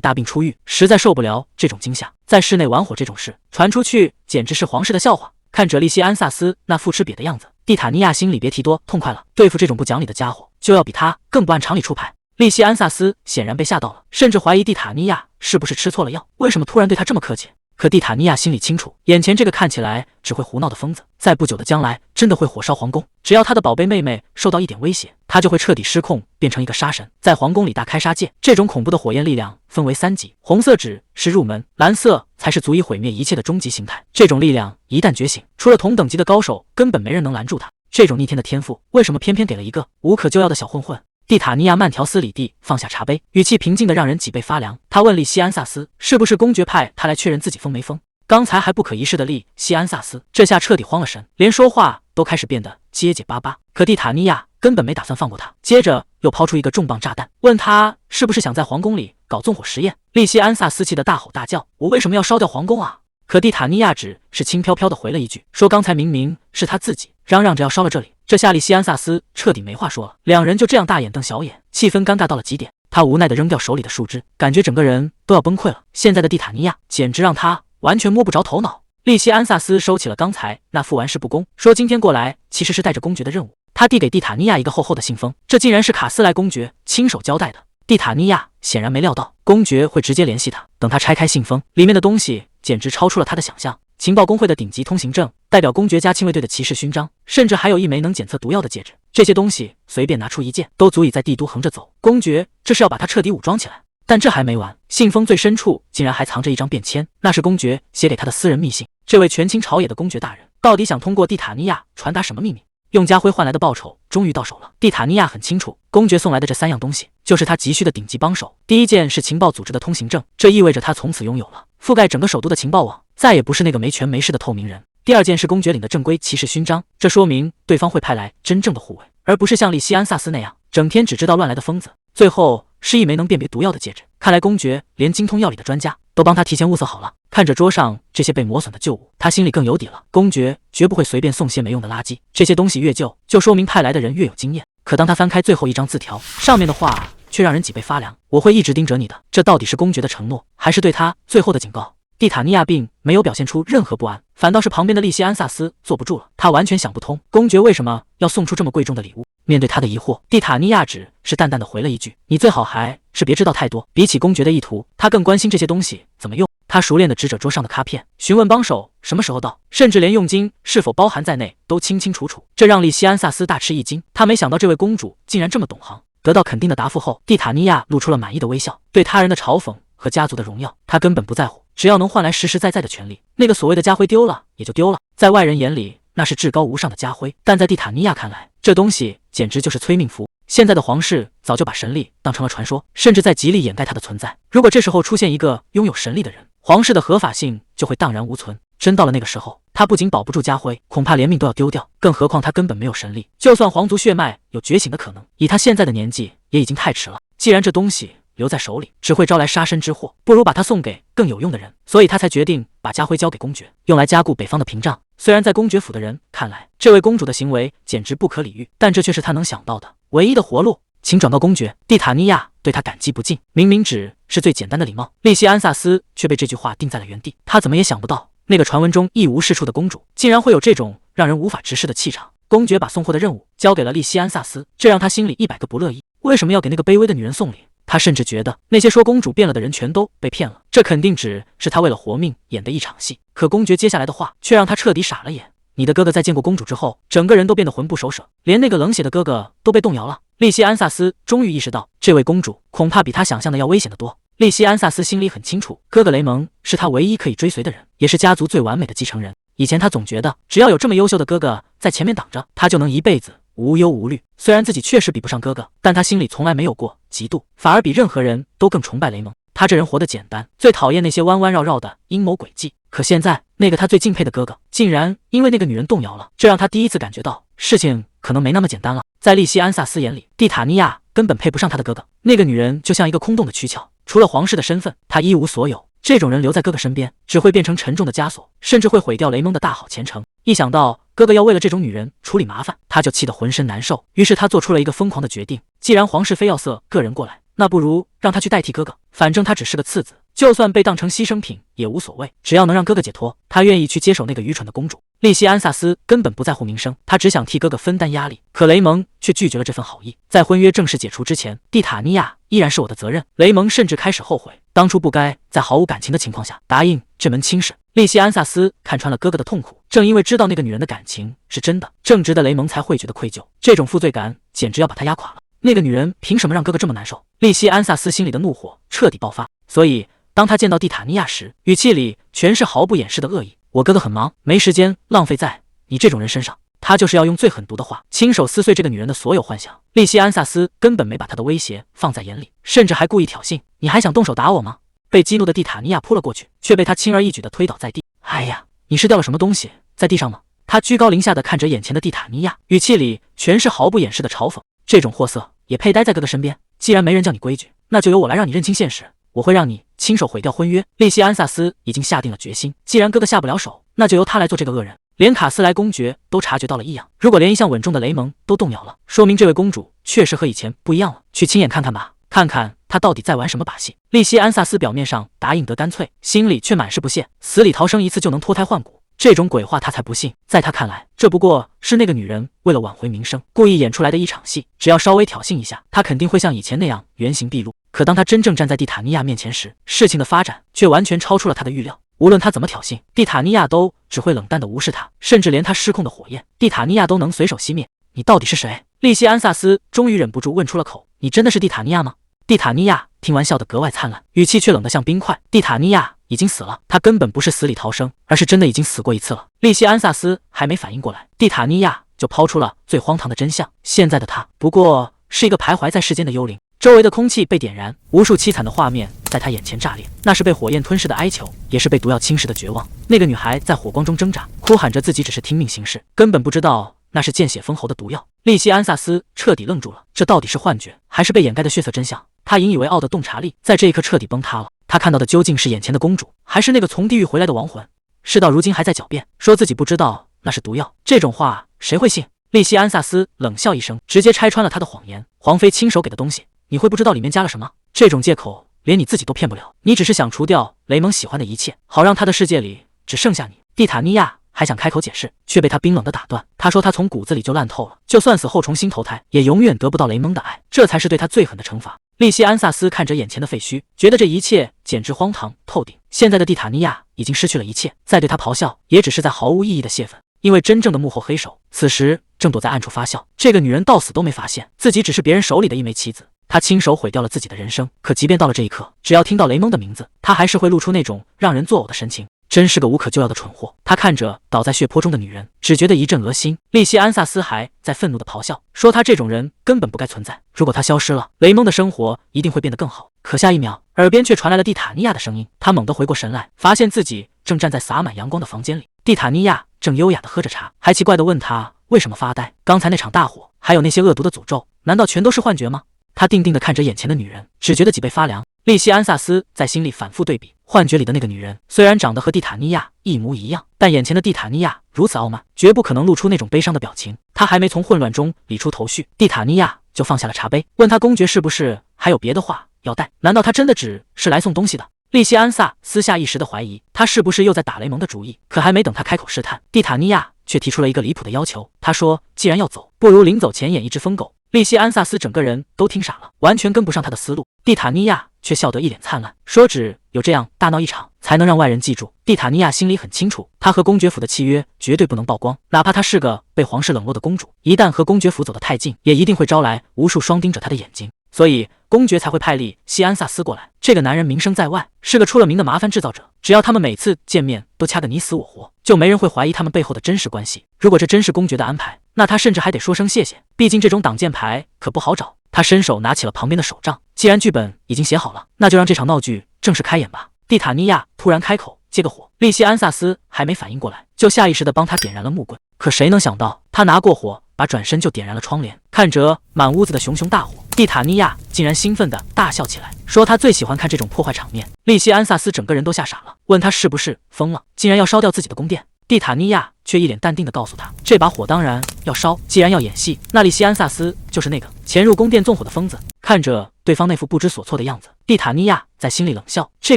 大病初愈，实在受不了这种惊吓，在室内玩火这种事传出去，简直是皇室的笑话。看着利西安萨斯那副吃瘪的样子，蒂塔尼亚心里别提多痛快了，对付这种不讲理的家伙，就要比他更不按常理出牌。利西安萨斯显然被吓到了，甚至怀疑蒂塔尼亚是不是吃错了药，为什么突然对他这么客气？可蒂塔尼亚心里清楚，眼前这个看起来只会胡闹的疯子，在不久的将来真的会火烧皇宫。只要他的宝贝妹妹受到一点威胁，他就会彻底失控，变成一个杀神，在皇宫里大开杀戒。这种恐怖的火焰力量分为3级，红色只是入门，蓝色才是足以毁灭一切的终极形态。这种力量一旦觉醒，除了同等级的高手，根本没人能拦住他。这种逆天的天赋，为什么偏偏给了一个无可救药的小混混？蒂塔尼亚慢条斯理地放下茶杯，语气平静的让人脊背发凉。他问利西安萨斯，是不是公爵派他来确认自己疯没疯？刚才还不可一世的利西安萨斯，这下彻底慌了神，连说话都开始变得结结巴巴。可蒂塔尼亚根本没打算放过他，接着又抛出一个重磅炸弹，问他是不是想在皇宫里搞纵火实验。利西安萨斯气得大吼大叫，我为什么要烧掉皇宫啊？可蒂塔尼亚只是轻飘飘地回了一句，说刚才明明是他自己嚷嚷着要烧了这里。这下利西安萨斯彻底没话说了，两人就这样大眼瞪小眼，气氛尴尬到了极点。他无奈地扔掉手里的树枝，感觉整个人都要崩溃了。现在的蒂塔尼亚简直让他完全摸不着头脑。利西安萨斯收起了刚才那副玩世不恭，说今天过来其实是带着公爵的任务。他递给蒂塔尼亚一个厚厚的信封，这竟然是卡斯莱公爵亲手交代的。蒂塔尼亚显然没料到公爵会直接联系他，等他拆开信封，里面的东西简直超出了他的想象。情报工会的顶级通行证，代表公爵家亲卫队的骑士勋章，甚至还有一枚能检测毒药的戒指。这些东西随便拿出一件，都足以在帝都横着走。公爵这是要把他彻底武装起来。但这还没完，信封最深处竟然还藏着一张便签，那是公爵写给他的私人密信。这位权倾朝野的公爵大人，到底想通过蒂塔尼亚传达什么秘密？用家辉换来的报酬终于到手了。蒂塔尼亚很清楚，公爵送来的这3样东西，就是他急需的顶级帮手。第一件是情报组织的通行证，这意味着他从此拥有了覆盖整个首都的情报网，再也不是那个没权没势的透明人。第二件是公爵领的正规骑士勋章，这说明对方会派来真正的护卫，而不是像利西安萨斯那样整天只知道乱来的疯子。最后是一枚能辨别毒药的戒指，看来公爵连精通药理的专家都帮他提前物色好了。看着桌上这些被磨损的旧物，他心里更有底了。公爵绝不会随便送些没用的垃圾，这些东西越旧，就说明派来的人越有经验。可当他翻开最后一张字条，上面的话却让人脊背发凉，我会一直盯着你的。这到底是公爵的承诺，还是对他最后的警告？蒂塔尼亚并没有表现出任何不安，反倒是旁边的利西安萨斯坐不住了，他完全想不通公爵为什么要送出这么贵重的礼物。面对他的疑惑，蒂塔尼亚只是淡淡的回了一句，你最好还是别知道太多。比起公爵的意图，他更关心这些东西怎么用。他熟练地指着桌上的卡片，询问帮手什么时候到，甚至连佣金是否包含在内都清清楚楚。这让利西安萨斯大吃一惊，他没想到这位公主竟然这么懂行。得到肯定的答复后，蒂塔尼亚露出了满意的微笑，对他人的嘲讽和家族的荣耀，他根本不在乎，只要能换来实实在在的权利。那个所谓的家徽丢了也就丢了，在外人眼里那是至高无上的家徽，但在蒂塔尼亚看来，这东西简直就是催命符。现在的皇室早就把神力当成了传说，甚至在极力掩盖它的存在。如果这时候出现一个拥有神力的人，皇室的合法性就会荡然无存。真到了那个时候，他不仅保不住家徽，恐怕连命都要丢掉。更何况他根本没有神力，就算皇族血脉有觉醒的可能，以他现在的年纪也已经太迟了。既然这东西留在手里只会招来杀身之祸，不如把它送给更有用的人，所以他才决定把家徽交给公爵，用来加固北方的屏障。虽然在公爵府的人看来，这位公主的行为简直不可理喻，但这却是他能想到的唯一的活路。请转告公爵，蒂塔尼亚对他感激不尽。明明只是最简单的礼貌，利西安萨斯却被这句话定在了原地。他怎么也想不到，那个传闻中一无是处的公主，竟然会有这种让人无法直视的气场。公爵把送货的任务交给了利西安萨斯，这让他心里100个不乐意。为什么要给那个卑微的女人送礼？他甚至觉得那些说公主变了的人全都被骗了，这肯定只是他为了活命演的一场戏。可公爵接下来的话却让他彻底傻了眼。你的哥哥在见过公主之后，整个人都变得魂不守舍，连那个冷血的哥哥都被动摇了。利西安萨斯终于意识到，这位公主恐怕比他想象的要危险得多。利西安萨斯心里很清楚，哥哥雷蒙是他唯一可以追随的人，也是家族最完美的继承人。以前他总觉得，只要有这么优秀的哥哥在前面挡着，他就能一辈子无忧无虑。虽然自己确实比不上哥哥，但他心里从来没有过嫉妒，反而比任何人都更崇拜雷蒙。他这人活得简单，最讨厌那些弯弯绕绕的阴谋诡计。可现在，那个他最敬佩的哥哥，竟然因为那个女人动摇了，这让他第一次感觉到事情可能没那么简单了。在利西安萨斯眼里，蒂塔尼亚根本配不上他的哥哥，那个女人就像一个空洞的躯壳，除了皇室的身份，她一无所有。这种人留在哥哥身边，只会变成沉重的枷锁，甚至会毁掉雷蒙的大好前程。一想到哥哥要为了这种女人处理麻烦，他就气得浑身难受。于是他做出了一个疯狂的决定：既然皇室非要塞个人过来，那不如让他去代替哥哥。反正他只是个次子，就算被当成牺牲品也无所谓，只要能让哥哥解脱，他愿意去接手那个愚蠢的公主。利西安萨斯根本不在乎名声，他只想替哥哥分担压力。可雷蒙却拒绝了这份好意。在婚约正式解除之前，蒂塔尼亚依然是我的责任。雷蒙甚至开始后悔，当初不该在毫无感情的情况下答应这门亲事。利西安萨斯看穿了哥哥的痛苦，正因为知道那个女人的感情是真的，正直的雷蒙才会觉得愧疚，这种负罪感简直要把他压垮了。那个女人凭什么让哥哥这么难受？利西安萨斯心里的怒火彻底爆发，所以当他见到蒂塔尼亚时，语气里全是毫不掩饰的恶意。我哥哥很忙，没时间浪费在你这种人身上。他就是要用最狠毒的话亲手撕碎这个女人的所有幻想。利西安萨斯根本没把他的威胁放在眼里，甚至还故意挑衅：你还想动手打我吗？被激怒的蒂塔尼亚扑了过去，却被他轻而易举地推倒在地。哎呀，你是掉了什么东西在地上吗？他居高临下地看着眼前的蒂塔尼亚，语气里全是毫不掩饰的嘲讽。这种货色也配待在哥哥身边？既然没人叫你规矩，那就由我来让你认清现实。我会让你亲手毁掉婚约。利西安萨斯已经下定了决心，既然哥哥下不了手，那就由他来做这个恶人。连卡斯莱公爵都察觉到了异样，如果连一向稳重的雷蒙都动摇了，说明这位公主确实和以前不一样了。去亲眼看看吧，看看他到底在玩什么把戏。利西安萨斯表面上答应得干脆，心里却满是不屑，死里逃生一次就能脱胎换骨，这种鬼话他才不信。在他看来，这不过是那个女人为了挽回名声故意演出来的一场戏，只要稍微挑衅一下，他肯定会像以前那样原形毕露。可当他真正站在蒂塔尼亚面前时，事情的发展却完全超出了他的预料。无论他怎么挑衅，蒂塔尼亚都只会冷淡地无视他，甚至连他失控的火焰，蒂塔尼亚都能随手熄灭。你到底是谁？利西安萨斯终于忍不住问出了口。你真的是蒂塔尼亚吗？蒂塔尼亚听完笑得格外灿烂，语气却冷得像冰块。蒂塔尼亚已经死了，他根本不是死里逃生，而是真的已经死过一次了。利西安萨斯还没反应过来，蒂塔尼亚就抛出了最荒唐的真相：现在的他不过是一个徘徊在世间的幽灵。周围的空气被点燃，无数凄惨的画面在他眼前炸裂，那是被火焰吞噬的哀求，也是被毒药侵蚀的绝望。那个女孩在火光中挣扎，哭喊着自己只是听命行事，根本不知道那是见血封喉的毒药。利西安萨斯彻底愣住了，这到底是幻觉，还是被掩盖的血色真相？他引以为傲的洞察力在这一刻彻底崩塌了。他看到的究竟是眼前的公主，还是那个从地狱回来的亡魂？事到如今还在狡辩，说自己不知道那是毒药，这种话谁会信？利西安萨斯冷笑一声，直接拆穿了他的谎言：皇妃亲手给的东西，你会不知道里面加了什么？这种借口连你自己都骗不了。你只是想除掉雷蒙喜欢的一切，好让他的世界里只剩下你。蒂塔尼亚还想开口解释，却被他冰冷的打断。他说他从骨子里就烂透了，就算死后重新投胎，也永远得不到雷蒙的爱，这才是对他最狠的惩罚。利西安萨斯看着眼前的废墟，觉得这一切简直荒唐透顶。现在的蒂塔尼亚已经失去了一切，再对他咆哮也只是在毫无意义的泄愤，因为真正的幕后黑手此时正躲在暗处发笑。这个女人到死都没发现自己只是别人手里的一枚棋子，她亲手毁掉了自己的人生。可即便到了这一刻，只要听到雷蒙的名字，她还是会露出那种让人作呕的神情。真是个无可救药的蠢货。他看着倒在血泊中的女人，只觉得一阵恶心。利西安萨斯还在愤怒地咆哮，说他这种人根本不该存在。如果他消失了，雷蒙的生活一定会变得更好。可下一秒，耳边却传来了蒂塔尼亚的声音。他猛地回过神来，发现自己正站在洒满阳光的房间里。蒂塔尼亚正优雅地喝着茶，还奇怪地问他为什么发呆。刚才那场大火，还有那些恶毒的诅咒，难道全都是幻觉吗？他定定地看着眼前的女人，只觉得脊背发凉。利西安萨斯在心里反复对比，幻觉里的那个女人虽然长得和蒂塔尼亚一模一样，但眼前的蒂塔尼亚如此傲慢，绝不可能露出那种悲伤的表情。他还没从混乱中理出头绪，蒂塔尼亚就放下了茶杯，问他公爵是不是还有别的话要带？难道他真的只是来送东西的？利西安萨私下一时的怀疑他是不是又在打雷蒙的主意，可还没等他开口试探，蒂塔尼亚却提出了一个离谱的要求。他说既然要走，不如临走前演一只疯狗。利西安萨斯整个人都听傻了，完全跟不上他的思路。蒂塔尼亚却笑得一脸灿烂，说只有这样大闹一场，才能让外人记住。蒂塔尼亚心里很清楚，他和公爵府的契约绝对不能曝光，哪怕她是个被皇室冷落的公主，一旦和公爵府走得太近，也一定会招来无数双盯着她的眼睛。所以公爵才会派利西安萨斯过来。这个男人名声在外，是个出了名的麻烦制造者，只要他们每次见面都掐个你死我活，就没人会怀疑他们背后的真实关系。如果这真是公爵的安排，那他甚至还得说声谢谢，毕竟这种挡箭牌可不好找。他伸手拿起了旁边的手杖，既然剧本已经写好了，那就让这场闹剧正式开演吧。蒂塔尼亚突然开口借个火，利西安萨斯还没反应过来，就下意识地帮他点燃了木棍。可谁能想到，他拿过火把转身就点燃了窗帘。看着满屋子的熊熊大火，蒂塔尼亚竟然兴奋地大笑起来，说他最喜欢看这种破坏场面。利西安萨斯整个人都吓傻了，问他是不是疯了，竟然要烧掉自己的宫殿。蒂塔尼亚却一脸淡定地告诉他，这把火当然要烧，既然要演戏，那利西安萨斯就是那个潜入宫殿纵火的疯子。看着对方那副不知所措的样子，蒂塔尼亚在心里冷笑，这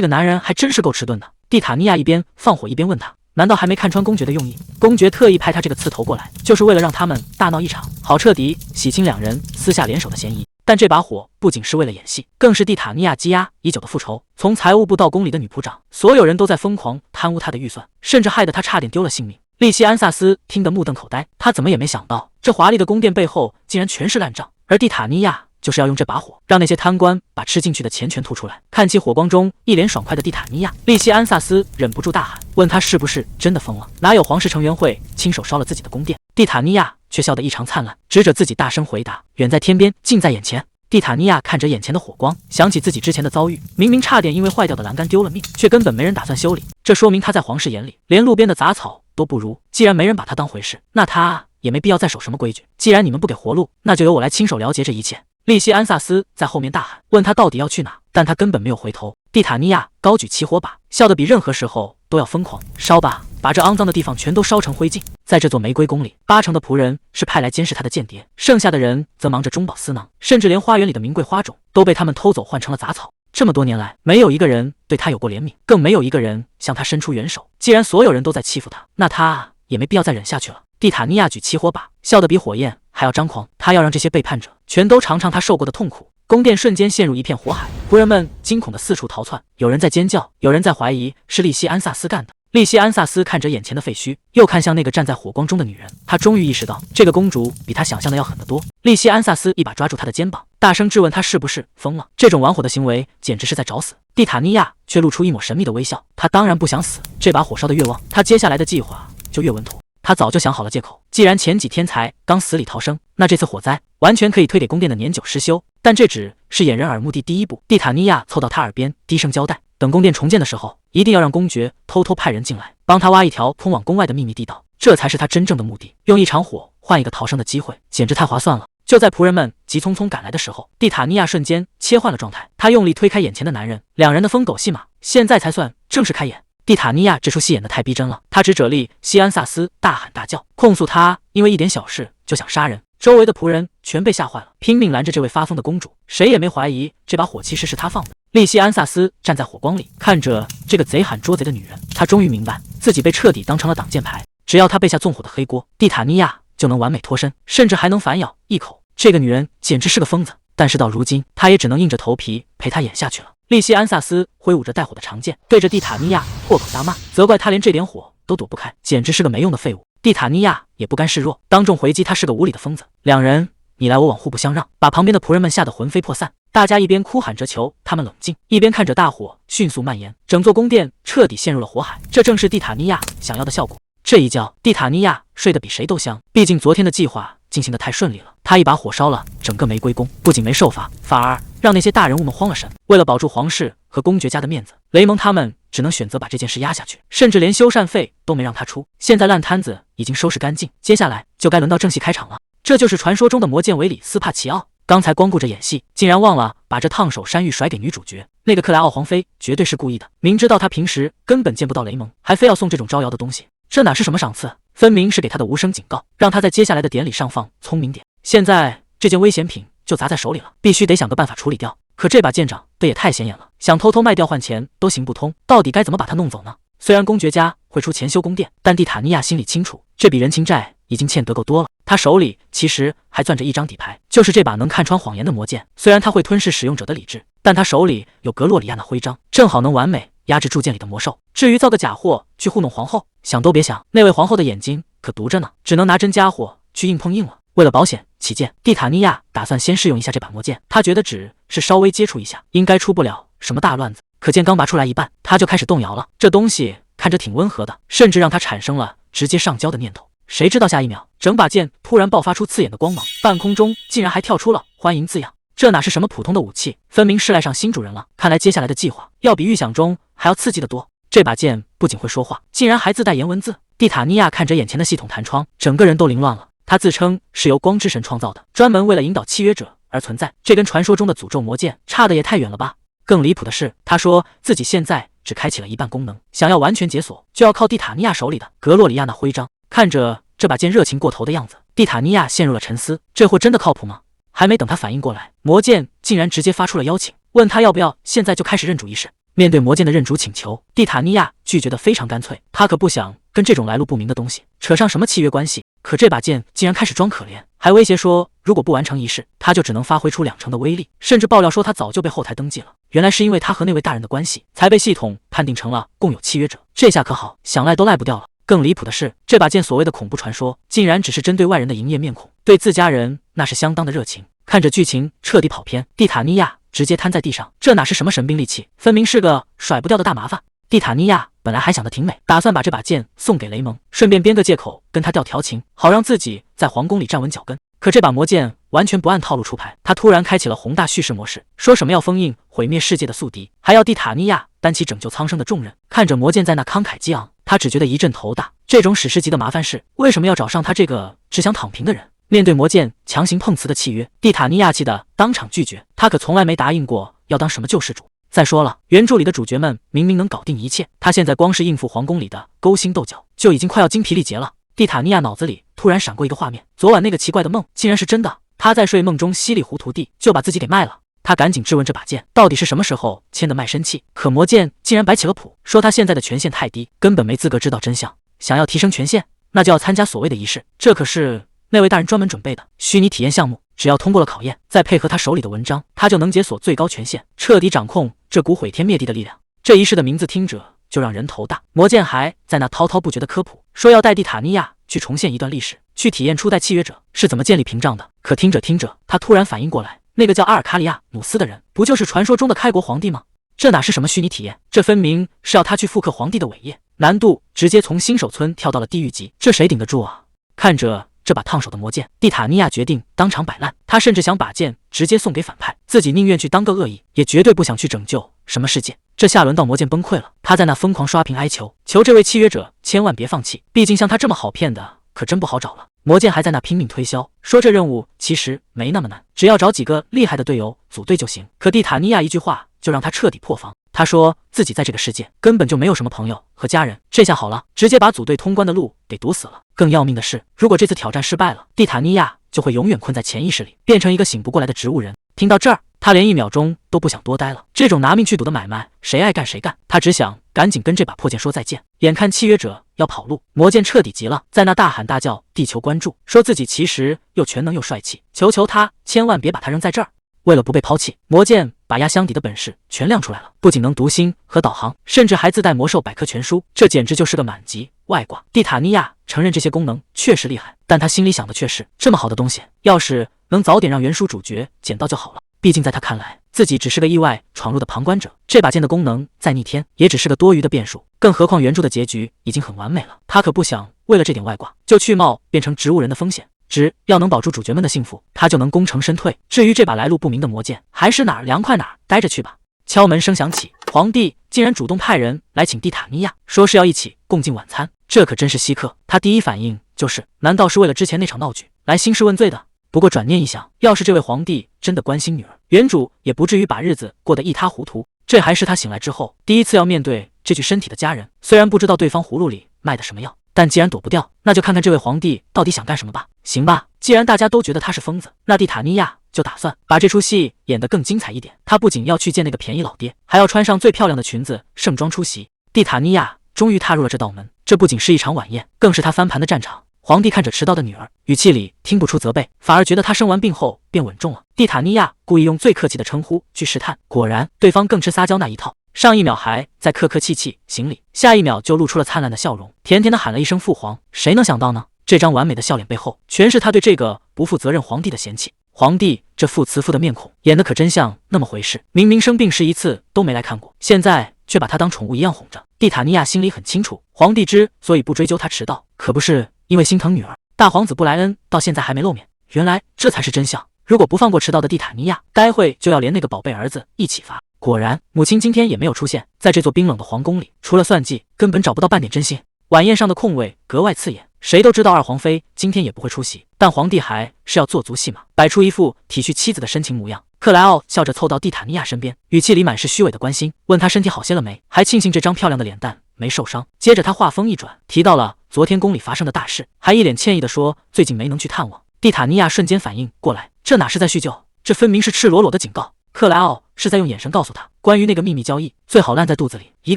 个男人还真是够迟钝的。蒂塔尼亚一边放火一边问他，难道还没看穿公爵的用意？公爵特意派他这个刺头过来，就是为了让他们大闹一场，好彻底洗清两人私下联手的嫌疑。但这把火不仅是为了演戏，更是蒂塔尼亚积压已久的复仇。从财务部到宫里的女仆长，所有人都在疯狂贪污他的预算，甚至害得他差点丢了性命。利西安萨斯听得目瞪口呆，他怎么也没想到，这华丽的宫殿背后竟然全是烂账，而蒂塔尼亚就是要用这把火，让那些贪官把吃进去的钱全吐出来。看起火光中一脸爽快的蒂塔尼亚，利西安萨斯忍不住大喊，问他是不是真的疯了？哪有皇室成员会亲手烧了自己的宫殿？蒂塔尼亚却笑得异常灿烂，指着自己大声回答，远在天边，近在眼前。蒂塔尼亚看着眼前的火光，想起自己之前的遭遇，明明差点因为坏掉的栏杆丢了命，却根本没人打算修理。这说明他在皇室眼里，连路边的杂草都不如。既然没人把他当回事，那他也没必要再守什么规矩。既然你们不给活路，那就由我来亲手了结这一切。利西安萨斯在后面大喊，问他到底要去哪，但他根本没有回头。蒂塔尼亚高举起火把，笑得比任何时候都要疯狂。烧吧，把这肮脏的地方全都烧成灰烬。在这座玫瑰宫里，8成的仆人是派来监视他的间谍，剩下的人则忙着中饱私囊，甚至连花园里的名贵花种都被他们偷走换成了杂草。这么多年来，没有一个人对他有过怜悯，更没有一个人向他伸出援手。既然所有人都在欺负他，那他也没必要再忍下去了。蒂塔尼亚举起火把，笑得比火焰还要张狂。他要让这些背叛者全都尝尝他受过的痛苦。宫殿瞬间陷入一片火海，仆人们惊恐地四处逃窜，有人在尖叫，有人在怀疑是利西安萨斯干的。利西安萨斯看着眼前的废墟，又看向那个站在火光中的女人，他终于意识到，这个公主比他想象的要狠得多。利西安萨斯一把抓住他的肩膀，大声质问他是不是疯了，这种玩火的行为简直是在找死。蒂塔尼亚却露出一抹神秘的微笑，他当然不想死，这把火烧得越旺，他接下来的计划就越稳妥。他早就想好了借口，既然前几天才刚死里逃生，那这次火灾完全可以推给宫殿的年久失修。但这只是掩人耳目的第一步。蒂塔尼亚凑到他耳边低声交代，等宫殿重建的时候，一定要让公爵偷偷派人进来，帮他挖一条通往宫外的秘密地道，这才是他真正的目的。用一场火换一个逃生的机会，简直太划算了。就在仆人们急匆匆赶来的时候，蒂塔尼亚瞬间切换了状态，他用力推开眼前的男人，两人的疯狗戏码现在才算正式开演。蒂塔尼亚这出戏演得太逼真了，他指着利西安萨斯大喊大叫，控诉他因为一点小事就想杀人。周围的仆人全被吓坏了，拼命拦着这位发疯的公主，谁也没怀疑这把火其实是他放的。利西安萨斯站在火光里，看着这个贼喊捉贼的女人，他终于明白自己被彻底当成了挡箭牌，只要他背下纵火的黑锅，蒂塔尼亚就能完美脱身，甚至还能反咬一口。这个女人简直是个疯子，但是到如今，他也只能硬着头皮陪她演下去了。利西安萨斯挥舞着带火的长剑，对着蒂塔尼亚破口大骂，责怪他连这点火都躲不开，简直是个没用的废物。蒂塔尼亚也不甘示弱，当众回击他是个无理的疯子。两人你来我往，互不相让，把旁边的仆人们吓得魂飞魄散。大家一边哭喊着求他们冷静，一边看着大火迅速蔓延，整座宫殿彻底陷入了火海。这正是蒂塔尼亚想要的效果。这一觉，蒂塔尼亚睡得比谁都香，毕竟昨天的计划进行得太顺利了。他一把火烧了整个玫瑰宫，不仅没受罚，反而让那些大人物们慌了神。为了保住皇室和公爵家的面子，雷蒙他们只能选择把这件事压下去，甚至连修缮费都没让他出。现在烂摊子已经收拾干净，接下来就该轮到正戏开场了。这就是传说中的魔剑维里斯帕奇奥，刚才光顾着演戏，竟然忘了把这烫手山芋甩给女主角。那个克莱奥皇妃绝对是故意的，明知道他平时根本见不到雷蒙，还非要送这种招摇的东西，这哪是什么赏赐，分明是给他的无声警告，让他在接下来的典礼上放聪明点。现在这件危险品就砸在手里了，必须得想个办法处理掉。可这把剑长的也太显眼了，想偷偷卖掉换钱都行不通，到底该怎么把它弄走呢？虽然公爵家会出钱修宫殿，但蒂塔尼亚心里清楚，这笔人情债已经欠得够多了。他手里其实还攥着一张底牌，就是这把能看穿谎言的魔剑。虽然他会吞噬使用者的理智，但他手里有格洛里亚那徽章，正好能完美压制铸剑里的魔兽。至于造个假货去糊弄皇后，想都别想，那位皇后的眼睛可毒着呢，只能拿真家伙去硬碰硬了。为了保险起见，蒂塔尼亚打算先试用一下这把魔剑，他觉得只是稍微接触一下，应该出不了什么大乱子。可剑刚拔出来一半，他就开始动摇了。这东西看着挺温和的，甚至让他产生了直接上交的念头。谁知道下一秒，整把剑突然爆发出刺眼的光芒，半空中竟然还跳出了欢迎字样。这哪是什么普通的武器，分明是赖上新主人了。看来接下来的计划要比预想中还要刺激得多。这把剑不仅会说话，竟然还自带颜文字。蒂塔尼亚看着眼前的系统弹窗，整个人都凌乱了。他自称是由光之神创造的，专门为了引导契约者而存在，这跟传说中的诅咒魔剑差得也太远了吧。更离谱的是，他说自己现在只开启了一半功能，想要完全解锁，就要靠蒂塔尼亚手里的格洛里亚那徽章。看着这把剑热情过头的样子，蒂塔尼亚陷入了沉思，这货真的靠谱吗？还没等他反应过来，魔剑竟然直接发出了邀请，问他要不要现在就开始认主仪式。面对魔剑的认主请求，蒂塔尼亚拒绝得非常干脆，他可不想跟这种来路不明的东西扯上什么契约关系。可这把剑竟然开始装可怜，还威胁说如果不完成仪式，他就只能发挥出2成的威力，甚至爆料说他早就被后台登记了。原来是因为他和那位大人的关系，才被系统判定成了共有契约者。这下可好，想赖都赖不掉了。更离谱的是，这把剑所谓的恐怖传说，竟然只是针对外人的营业面孔，对自家人那是相当的热情。看着剧情彻底跑偏，蒂塔尼亚直接瘫在地上，这哪是什么神兵利器，分明是个甩不掉的大麻烦。蒂塔尼亚本来还想得挺美，打算把这把剑送给雷蒙，顺便编个借口跟他调调情，好让自己在皇宫里站稳脚跟。可这把魔剑完全不按套路出牌，他突然开启了宏大叙事模式，说什么要封印毁灭世界的宿敌，还要蒂塔尼亚担起拯救苍生的重任。看着魔剑在那慷慨激昂，他只觉得一阵头大。这种史诗级的麻烦事，为什么要找上他这个只想躺平的人？面对魔剑强行碰瓷的契约，蒂塔尼亚气得当场拒绝，他可从来没答应过要当什么救世主。再说了，原著里的主角们明明能搞定一切，他现在光是应付皇宫里的勾心斗角，就已经快要精疲力竭了。蒂塔尼亚脑子里突然闪过一个画面，昨晚那个奇怪的梦竟然是真的，他在睡梦中稀里糊涂地就把自己给卖了。他赶紧质问这把剑到底是什么时候签的卖身契，可魔剑竟然摆起了谱，说他现在的权限太低，根本没资格知道真相。想要提升权限，那就要参加所谓的仪式，这可是那位大人专门准备的虚拟体验项目，只要通过了考验，再配合他手里的文章，他就能解锁最高权限，彻底掌控这股毁天灭地的力量。这仪式的名字听着就让人头大。魔剑还在那滔滔不绝的科普，说要带蒂塔尼亚去重现一段历史，去体验初代契约者是怎么建立屏障的。可听着听着，他突然反应过来，那个叫阿尔卡里亚努斯的人，不就是传说中的开国皇帝吗？这哪是什么虚拟体验，这分明是要他去复刻皇帝的伟业，难度直接从新手村跳到了地狱级，这谁顶得住啊？看着这把烫手的魔剑，蒂塔尼亚决定当场摆烂，他甚至想把剑直接送给反派，自己宁愿去当个恶意，也绝对不想去拯救什么世界。这下轮到魔剑崩溃了，他在那疯狂刷屏哀求，求这位契约者千万别放弃，毕竟像他这么好骗的可真不好找了。魔剑还在那拼命推销，说这任务其实没那么难，只要找几个厉害的队友组队就行。可蒂塔尼亚一句话就让他彻底破防，他说自己在这个世界根本就没有什么朋友和家人，这下好了，直接把组队通关的路给堵死了。更要命的是，如果这次挑战失败了，蒂塔尼亚就会永远困在潜意识里，变成一个醒不过来的植物人。听到这儿，他连1秒钟都不想多待了，这种拿命去赌的买卖，谁爱干谁干，他只想赶紧跟这把破剑说再见。眼看契约者要跑路，魔剑彻底急了，在那大喊大叫地球关注，说自己其实又全能又帅气，求求他千万别把他扔在这儿。为了不被抛弃，魔剑把压箱底的本事全亮出来了，不仅能读心和导航，甚至还自带魔兽百科全书，这简直就是个满级外挂。蒂塔尼亚承认这些功能确实厉害，但他心里想的却是，这么好的东西，要是能早点让原书主角捡到就好了。毕竟在他看来，自己只是个意外闯入的旁观者，这把剑的功能再逆天也只是个多余的变数，更何况原著的结局已经很完美了，他可不想为了这点外挂就去冒变成植物人的风险。只要能保住主角们的幸福，他就能功成身退。至于这把来路不明的魔剑，还是哪儿凉快哪儿待着去吧。敲门声响起，皇帝竟然主动派人来请蒂塔尼亚，说是要一起共进晚餐，这可真是稀客。他第一反应就是，难道是为了之前那场闹剧来兴师问罪的？不过转念一想，要是这位皇帝真的关心女儿，原主也不至于把日子过得一塌糊涂。这还是他醒来之后第一次要面对这具身体的家人，虽然不知道对方葫芦里卖的什么药，但既然躲不掉，那就看看这位皇帝到底想干什么吧。行吧，既然大家都觉得他是疯子，那蒂塔尼亚就打算把这出戏演得更精彩一点。他不仅要去见那个便宜老爹，还要穿上最漂亮的裙子盛装出席。蒂塔尼亚终于踏入了这道门，这不仅是一场晚宴，更是他翻盘的战场。皇帝看着迟到的女儿，语气里听不出责备，反而觉得她生完病后变稳重了。蒂塔尼亚故意用最客气的称呼去试探，果然对方更吃撒娇那一套，上一秒还在客客气气行礼，下一秒就露出了灿烂的笑容，甜甜的喊了一声父皇。谁能想到呢？这张完美的笑脸背后，全是他对这个不负责任皇帝的嫌弃。皇帝这副慈父的面孔演得可真像那么回事，明明生病时一次都没来看过，现在却把他当宠物一样哄着。蒂塔尼亚心里很清楚，皇帝之所以不追究他迟到，可不是因为心疼女儿。大皇子布莱恩到现在还没露面，原来这才是真相。如果不放过迟到的蒂塔尼亚，待会就要连那个宝贝儿子一起罚。果然，母亲今天也没有出现在这座冰冷的皇宫里，除了算计，根本找不到半点真心。晚宴上的空位格外刺眼，谁都知道二皇妃今天也不会出席，但皇帝还是要做足戏码，摆出一副体恤妻子的深情模样。克莱奥笑着凑到蒂塔尼亚身边，语气里满是虚伪的关心，问她身体好些了没，还庆幸这张漂亮的脸蛋没受伤。接着他话锋一转，提到了昨天宫里发生的大事，还一脸歉意地说最近没能去探望。蒂塔尼亚瞬间反应过来，这哪是在叙旧，这分明是赤裸裸的警告。克莱奥是在用眼神告诉他，关于那个秘密交易，最好烂在肚子里，一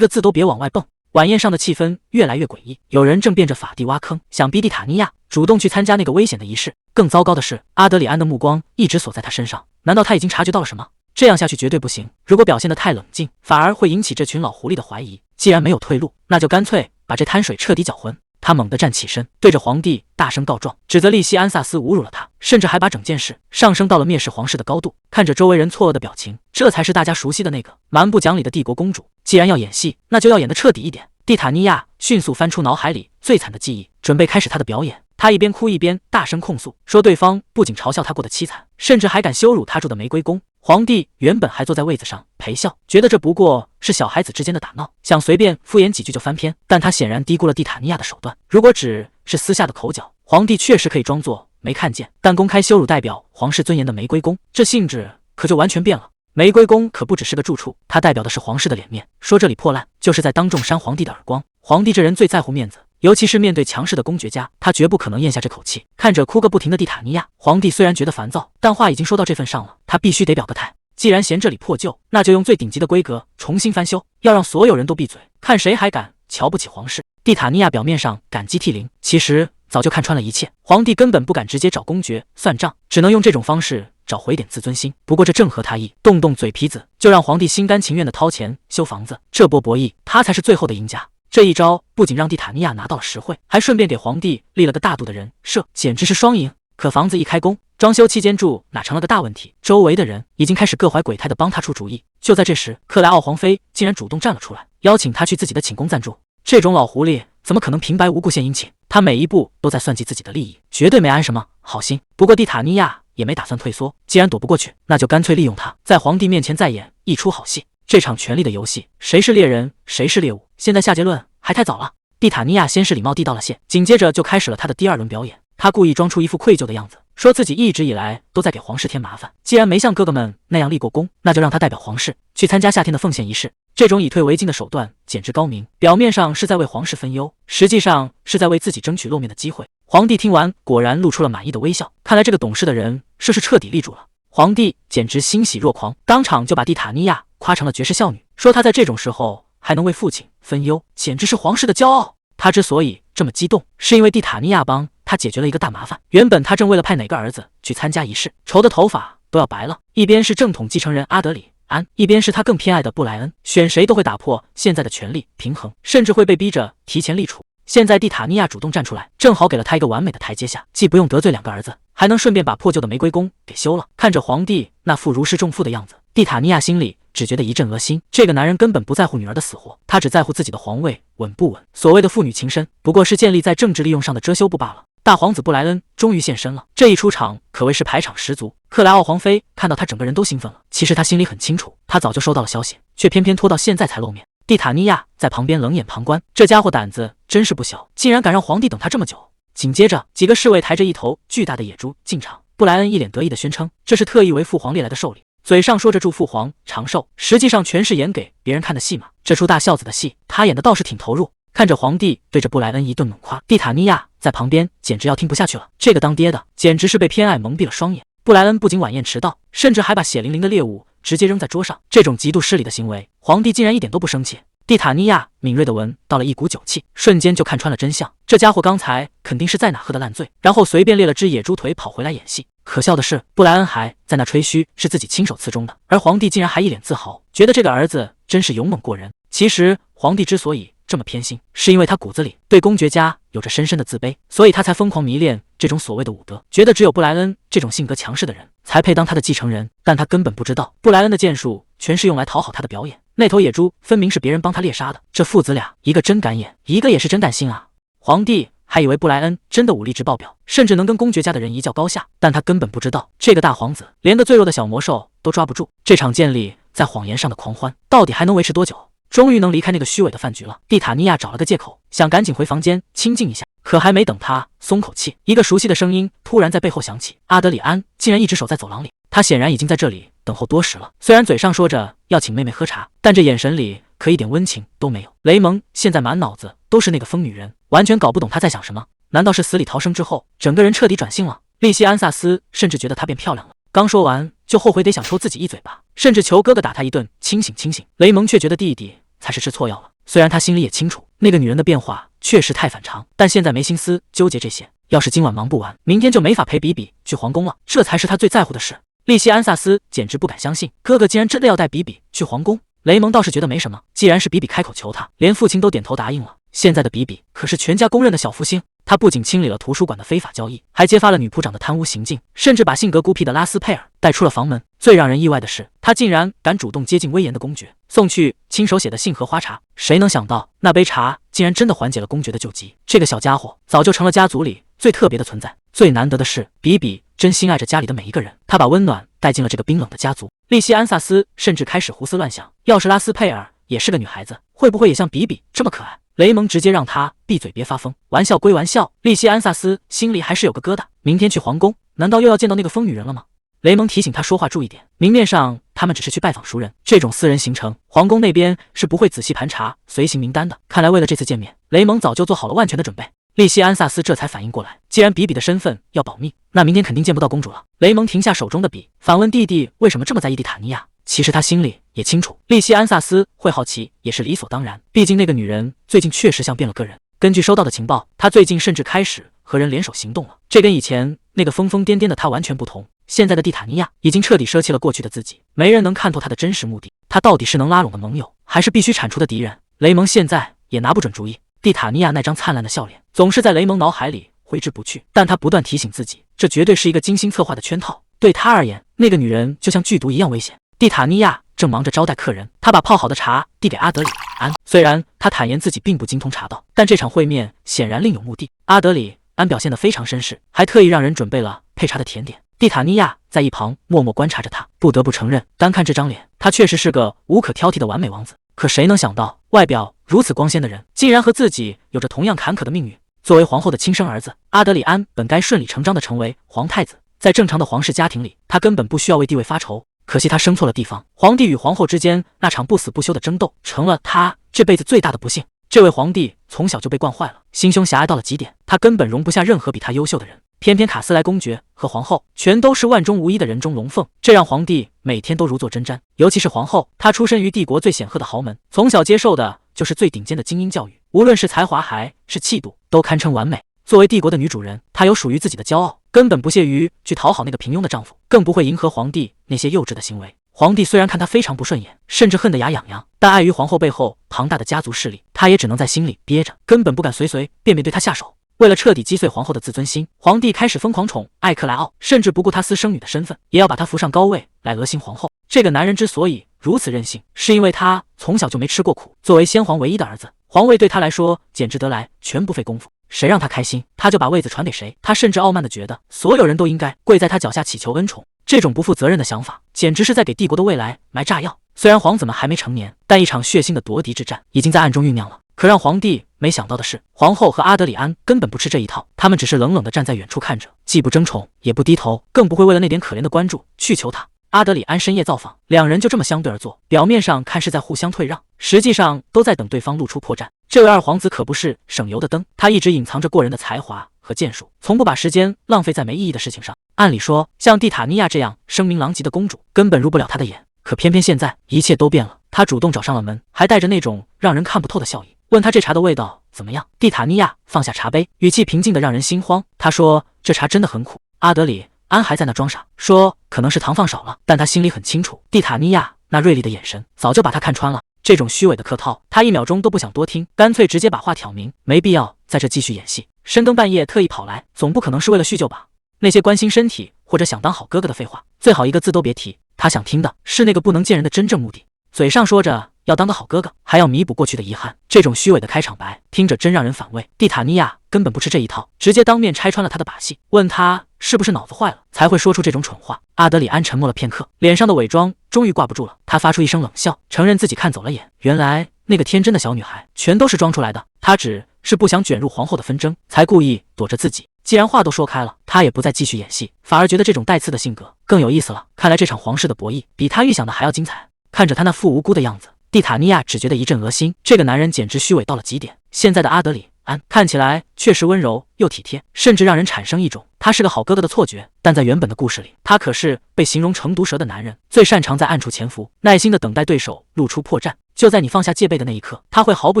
个字都别往外蹦。晚宴上的气氛越来越诡异，有人正变着法地挖坑，想逼蒂塔尼亚主动去参加那个危险的仪式。更糟糕的是，阿德里安的目光一直锁在他身上，难道他已经察觉到了什么？这样下去绝对不行，如果表现得太冷静，反而会引起这群老狐狸的怀疑。既然没有退路，那就干脆把这滩水彻底搅浑。他猛地站起身，对着皇帝大声告状，指责利西安萨斯侮辱了他，甚至还把整件事上升到了蔑视皇室的高度。看着周围人错愕的表情，这才是大家熟悉的那个蛮不讲理的帝国公主。既然要演戏，那就要演得彻底一点。蒂塔尼亚迅速翻出脑海里最惨的记忆，准备开始他的表演。他一边哭一边大声控诉，说对方不仅嘲笑他过得凄惨，甚至还敢羞辱他住的玫瑰宫。皇帝原本还坐在位子上陪笑，觉得这不过是小孩子之间的打闹，想随便敷衍几句就翻篇，但他显然低估了蒂塔尼亚的手段。如果只是私下的口角，皇帝确实可以装作没看见，但公开羞辱代表皇室尊严的玫瑰宫，这性质可就完全变了。玫瑰宫可不只是个住处，它代表的是皇室的脸面，说这里破烂，就是在当众扇皇帝的耳光。皇帝这人最在乎面子，尤其是面对强势的公爵家，他绝不可能咽下这口气。看着哭个不停的蒂塔尼亚，皇帝虽然觉得烦躁，但话已经说到这份上了，他必须得表个态。既然嫌这里破旧，那就用最顶级的规格重新翻修，要让所有人都闭嘴，看谁还敢瞧不起皇室。蒂塔尼亚表面上感激涕零，其实早就看穿了一切。皇帝根本不敢直接找公爵算账，只能用这种方式找回点自尊心。不过这正合他意，动动嘴皮子就让皇帝心甘情愿地掏钱修房子，这波博弈他才是最后的赢家。这一招不仅让蒂塔尼亚拿到了实惠，还顺便给皇帝立了个大度的人设，简直是双赢。可房子一开工，装修期间住哪成了个大问题，周围的人已经开始各怀鬼胎地帮他出主意。就在这时，克莱奥皇妃竟然主动站了出来，邀请他去自己的寝宫暂住。这种老狐狸怎么可能平白无故献殷勤？他每一步都在算计自己的利益，绝对没安什么好心。不过蒂塔尼亚也没打算退缩，既然躲不过去，那就干脆利用他，在皇帝面前再演一出好戏。这场权力的游戏，谁是猎人，谁是猎物，现在下结论还太早了。蒂塔尼亚先是礼貌地道了谢，紧接着就开始了他的第二轮表演。他故意装出一副愧疚的样子，说自己一直以来都在给皇室添麻烦，既然没像哥哥们那样立过功，那就让他代表皇室去参加夏天的奉献仪式。这种以退为进的手段简直高明，表面上是在为皇室分忧，实际上是在为自己争取露面的机会。皇帝听完果然露出了满意的微笑，看来这个懂事的人是彻底立住了。皇帝简直欣喜若狂，当场就把蒂塔尼亚夸成了绝世孝女，说她在这种时候还能为父亲分忧，简直是皇室的骄傲。他之所以这么激动，是因为蒂塔尼亚帮他解决了一个大麻烦。原本他正为了派哪个儿子去参加仪式，愁得头发都要白了，一边是正统继承人阿德里安，一边是他更偏爱的布莱恩，选谁都会打破现在的权力平衡，甚至会被逼着提前立储。现在蒂塔尼亚主动站出来，正好给了他一个完美的台阶下，既不用得罪两个儿子，还能顺便把破旧的玫瑰宫给修了。看着皇帝那副如释重负的样子，蒂塔尼亚心里只觉得一阵恶心。这个男人根本不在乎女儿的死活，他只在乎自己的皇位稳不稳。所谓的父女情深，不过是建立在政治利用上的遮羞布罢了。大皇子布莱恩终于现身了，这一出场可谓是排场十足。克莱奥皇妃看到他整个人都兴奋了，其实他心里很清楚，他早就收到了消息，却偏偏拖到现在才露面。蒂塔尼亚在旁边冷眼旁观，这家伙胆子真是不小，竟然敢让皇帝等他这么久。紧接着，几个侍卫抬着一头巨大的野猪进场，布莱恩一脸得意地宣称，这是特意为父皇猎来的寿礼，嘴上说着祝父皇长寿，实际上全是演给别人看的戏码。这出大孝子的戏，他演的倒是挺投入。看着皇帝对着布莱恩一顿猛夸，蒂塔尼亚在旁边简直要听不下去了。这个当爹的简直是被偏爱蒙蔽了双眼。布莱恩不仅晚宴迟到，甚至还把血淋淋的猎物直接扔在桌上，这种极度失礼的行为，皇帝竟然一点都不生气。蒂塔尼亚敏锐地闻到了一股酒气，瞬间就看穿了真相，这家伙刚才肯定是在哪喝的烂醉，然后随便猎了只野猪腿跑回来演戏。可笑的是，布莱恩还在那吹嘘是自己亲手刺中的，而皇帝竟然还一脸自豪，觉得这个儿子真是勇猛过人。其实皇帝之所以这么偏心，是因为他骨子里对公爵家有着深深的自卑，所以他才疯狂迷恋这种所谓的武德，觉得只有布莱恩这种性格强势的人才配当他的继承人。但他根本不知道，布莱恩的剑术全是用来讨好他的表演。那头野猪分明是别人帮他猎杀的，这父子俩一个真敢演，一个也是真担心啊。皇帝还以为布莱恩真的武力值爆表，甚至能跟公爵家的人一较高下，但他根本不知道，这个大皇子连个最弱的小魔兽都抓不住。这场建立在谎言上的狂欢，到底还能维持多久？终于能离开那个虚伪的饭局了。蒂塔尼亚找了个借口，想赶紧回房间清静一下。可还没等他松口气，一个熟悉的声音突然在背后响起。阿德里安竟然一直守在走廊里，他显然已经在这里等候多时了。虽然嘴上说着要请妹妹喝茶，但这眼神里可一点温情都没有。雷蒙现在满脑子都是那个疯女人，完全搞不懂她在想什么。难道是死里逃生之后，整个人彻底转性了？利希安萨斯甚至觉得她变漂亮了。刚说完就后悔得想抽自己一嘴巴，甚至求哥哥打他一顿，清醒清醒。雷蒙却觉得弟弟才是吃错药了。虽然他心里也清楚那个女人的变化确实太反常，但现在没心思纠结这些。要是今晚忙不完，明天就没法陪比比去皇宫了，这才是他最在乎的事。利希安萨斯简直不敢相信，哥哥竟然真的要带比比去皇宫。雷蒙倒是觉得没什么，既然是比比开口求他，连父亲都点头答应了。现在的比比可是全家公认的小福星，他不仅清理了图书馆的非法交易，还揭发了女仆长的贪污行径，甚至把性格孤僻的拉斯佩尔带出了房门。最让人意外的是，他竟然敢主动接近威严的公爵，送去亲手写的信和花茶。谁能想到那杯茶竟然真的缓解了公爵的救急？这个小家伙早就成了家族里最特别的存在。最难得的是，比比真心爱着家里的每一个人，他把温暖带进了这个冰冷的家族。利希安萨斯甚至开始胡思乱想，要是拉斯佩尔也是个女孩子，会不会也像比比这么可爱？雷蒙直接让他闭嘴别发疯。玩笑归玩笑，利希安萨斯心里还是有个疙瘩。明天去皇宫，难道又要见到那个疯女人了吗？雷蒙提醒他说话注意点，明面上他们只是去拜访熟人，这种私人行程，皇宫那边是不会仔细盘查随行名单的。看来为了这次见面，雷蒙早就做好了万全的准备。利希安萨斯这才反应过来，既然比比的身份要保密，那明天肯定见不到公主了。雷蒙停下手中的笔，反问弟弟为什么这么在意蒂塔尼亚。其实他心里也清楚，利希安萨斯会好奇也是理所当然，毕竟那个女人最近确实像变了个人。根据收到的情报，她最近甚至开始和人联手行动了，这跟以前那个疯疯癫癫的她完全不同。现在的蒂塔尼亚已经彻底舍弃了过去的自己，没人能看透她的真实目的。她到底是能拉拢的盟友，还是必须铲除的敌人？雷蒙现在也拿不准主意。蒂塔尼亚那张灿烂的笑脸总是在雷蒙脑海里挥之不去，但他不断提醒自己，这绝对是一个精心策划的圈套。对他而言，那个女人就像剧毒一样危险。蒂塔尼亚正忙着招待客人，他把泡好的茶递给阿德里安。虽然他坦言自己并不精通茶道，但这场会面显然另有目的。阿德里安表现得非常绅士，还特意让人准备了配茶的甜点。蒂塔尼亚在一旁默默观察着他，不得不承认，单看这张脸，他确实是个无可挑剔的完美王子。可谁能想到，外表如此光鲜的人，竟然和自己有着同样坎坷的命运。作为皇后的亲生儿子，阿德里安本该顺理成章地成为皇太子，在正常的皇室家庭里，他根本不需要为地位发愁。可惜他生错了地方，皇帝与皇后之间那场不死不休的争斗，成了他这辈子最大的不幸。这位皇帝从小就被惯坏了，心胸狭隘到了极点，他根本容不下任何比他优秀的人。偏偏卡斯莱公爵和皇后全都是万中无一的人中龙凤，这让皇帝每天都如坐针毡。尤其是皇后，她出身于帝国最显赫的豪门，从小接受的就是最顶尖的精英教育，无论是才华还是气度，都堪称完美。作为帝国的女主人，她有属于自己的骄傲，根本不屑于去讨好那个平庸的丈夫，更不会迎合皇帝那些幼稚的行为。皇帝虽然看她非常不顺眼，甚至恨得牙痒痒，但碍于皇后背后庞大的家族势力，他也只能在心里憋着，根本不敢随随便便对她下手。为了彻底击碎皇后的自尊心，皇帝开始疯狂宠爱克莱奥，甚至不顾她私生女的身份，也要把她扶上高位来恶心皇后。这个男人之所以如此任性，是因为他从小就没吃过苦。作为先皇唯一的儿子，皇位对他来说简直得来全不费功夫，谁让他开心，他就把位子传给谁。他甚至傲慢地觉得所有人都应该跪在他脚下祈求恩宠。这种不负责任的想法，简直是在给帝国的未来埋炸药。虽然皇子们还没成年，但一场血腥的夺嫡之战已经在暗中酝酿了。可让皇帝没想到的是，皇后和阿德里安根本不吃这一套，他们只是冷冷地站在远处看着，既不争宠，也不低头，更不会为了那点可怜的关注去求他。阿德里安深夜造访，两人就这么相对而坐，表面上看是在互相退让，实际上都在等对方露出破绽。这位二皇子可不是省油的灯，他一直隐藏着过人的才华和建树，从不把时间浪费在没意义的事情上。按理说，像蒂塔尼亚这样声名狼藉的公主根本入不了他的眼，可偏偏现在一切都变了。他主动找上了门，还带着那种让人看不透的笑意，问他这茶的味道怎么样。蒂塔尼亚放下茶杯，语气平静的让人心慌。他说这茶真的很苦。阿德里安还在那装傻，说可能是糖放少了，但他心里很清楚，蒂塔尼亚那锐利的眼神早就把他看穿了。这种虚伪的客套，他一秒钟都不想多听，干脆直接把话挑明，没必要在这继续演戏。深更半夜特意跑来，总不可能是为了叙旧吧？那些关心身体或者想当好哥哥的废话，最好一个字都别提。他想听的是那个不能见人的真正目的。嘴上说着要当个好哥哥，还要弥补过去的遗憾，这种虚伪的开场白听着真让人反胃。蒂塔尼亚根本不吃这一套，直接当面拆穿了他的把戏，问他是不是脑子坏了才会说出这种蠢话。阿德里安沉默了片刻，脸上的伪装终于挂不住了，他发出一声冷笑，承认自己看走了眼。原来那个天真的小女孩全都是装出来的。他指是不想卷入皇后的纷争，才故意躲着自己。既然话都说开了，他也不再继续演戏，反而觉得这种带刺的性格更有意思了。看来这场皇室的博弈比他预想的还要精彩。看着他那副无辜的样子，蒂塔尼亚只觉得一阵恶心，这个男人简直虚伪到了极点。现在的阿德里安看起来确实温柔又体贴，甚至让人产生一种他是个好哥哥的错觉。但在原本的故事里，他可是被形容成毒蛇的男人，最擅长在暗处潜伏，耐心的等待对手露出破绽。就在你放下戒备的那一刻，他会毫不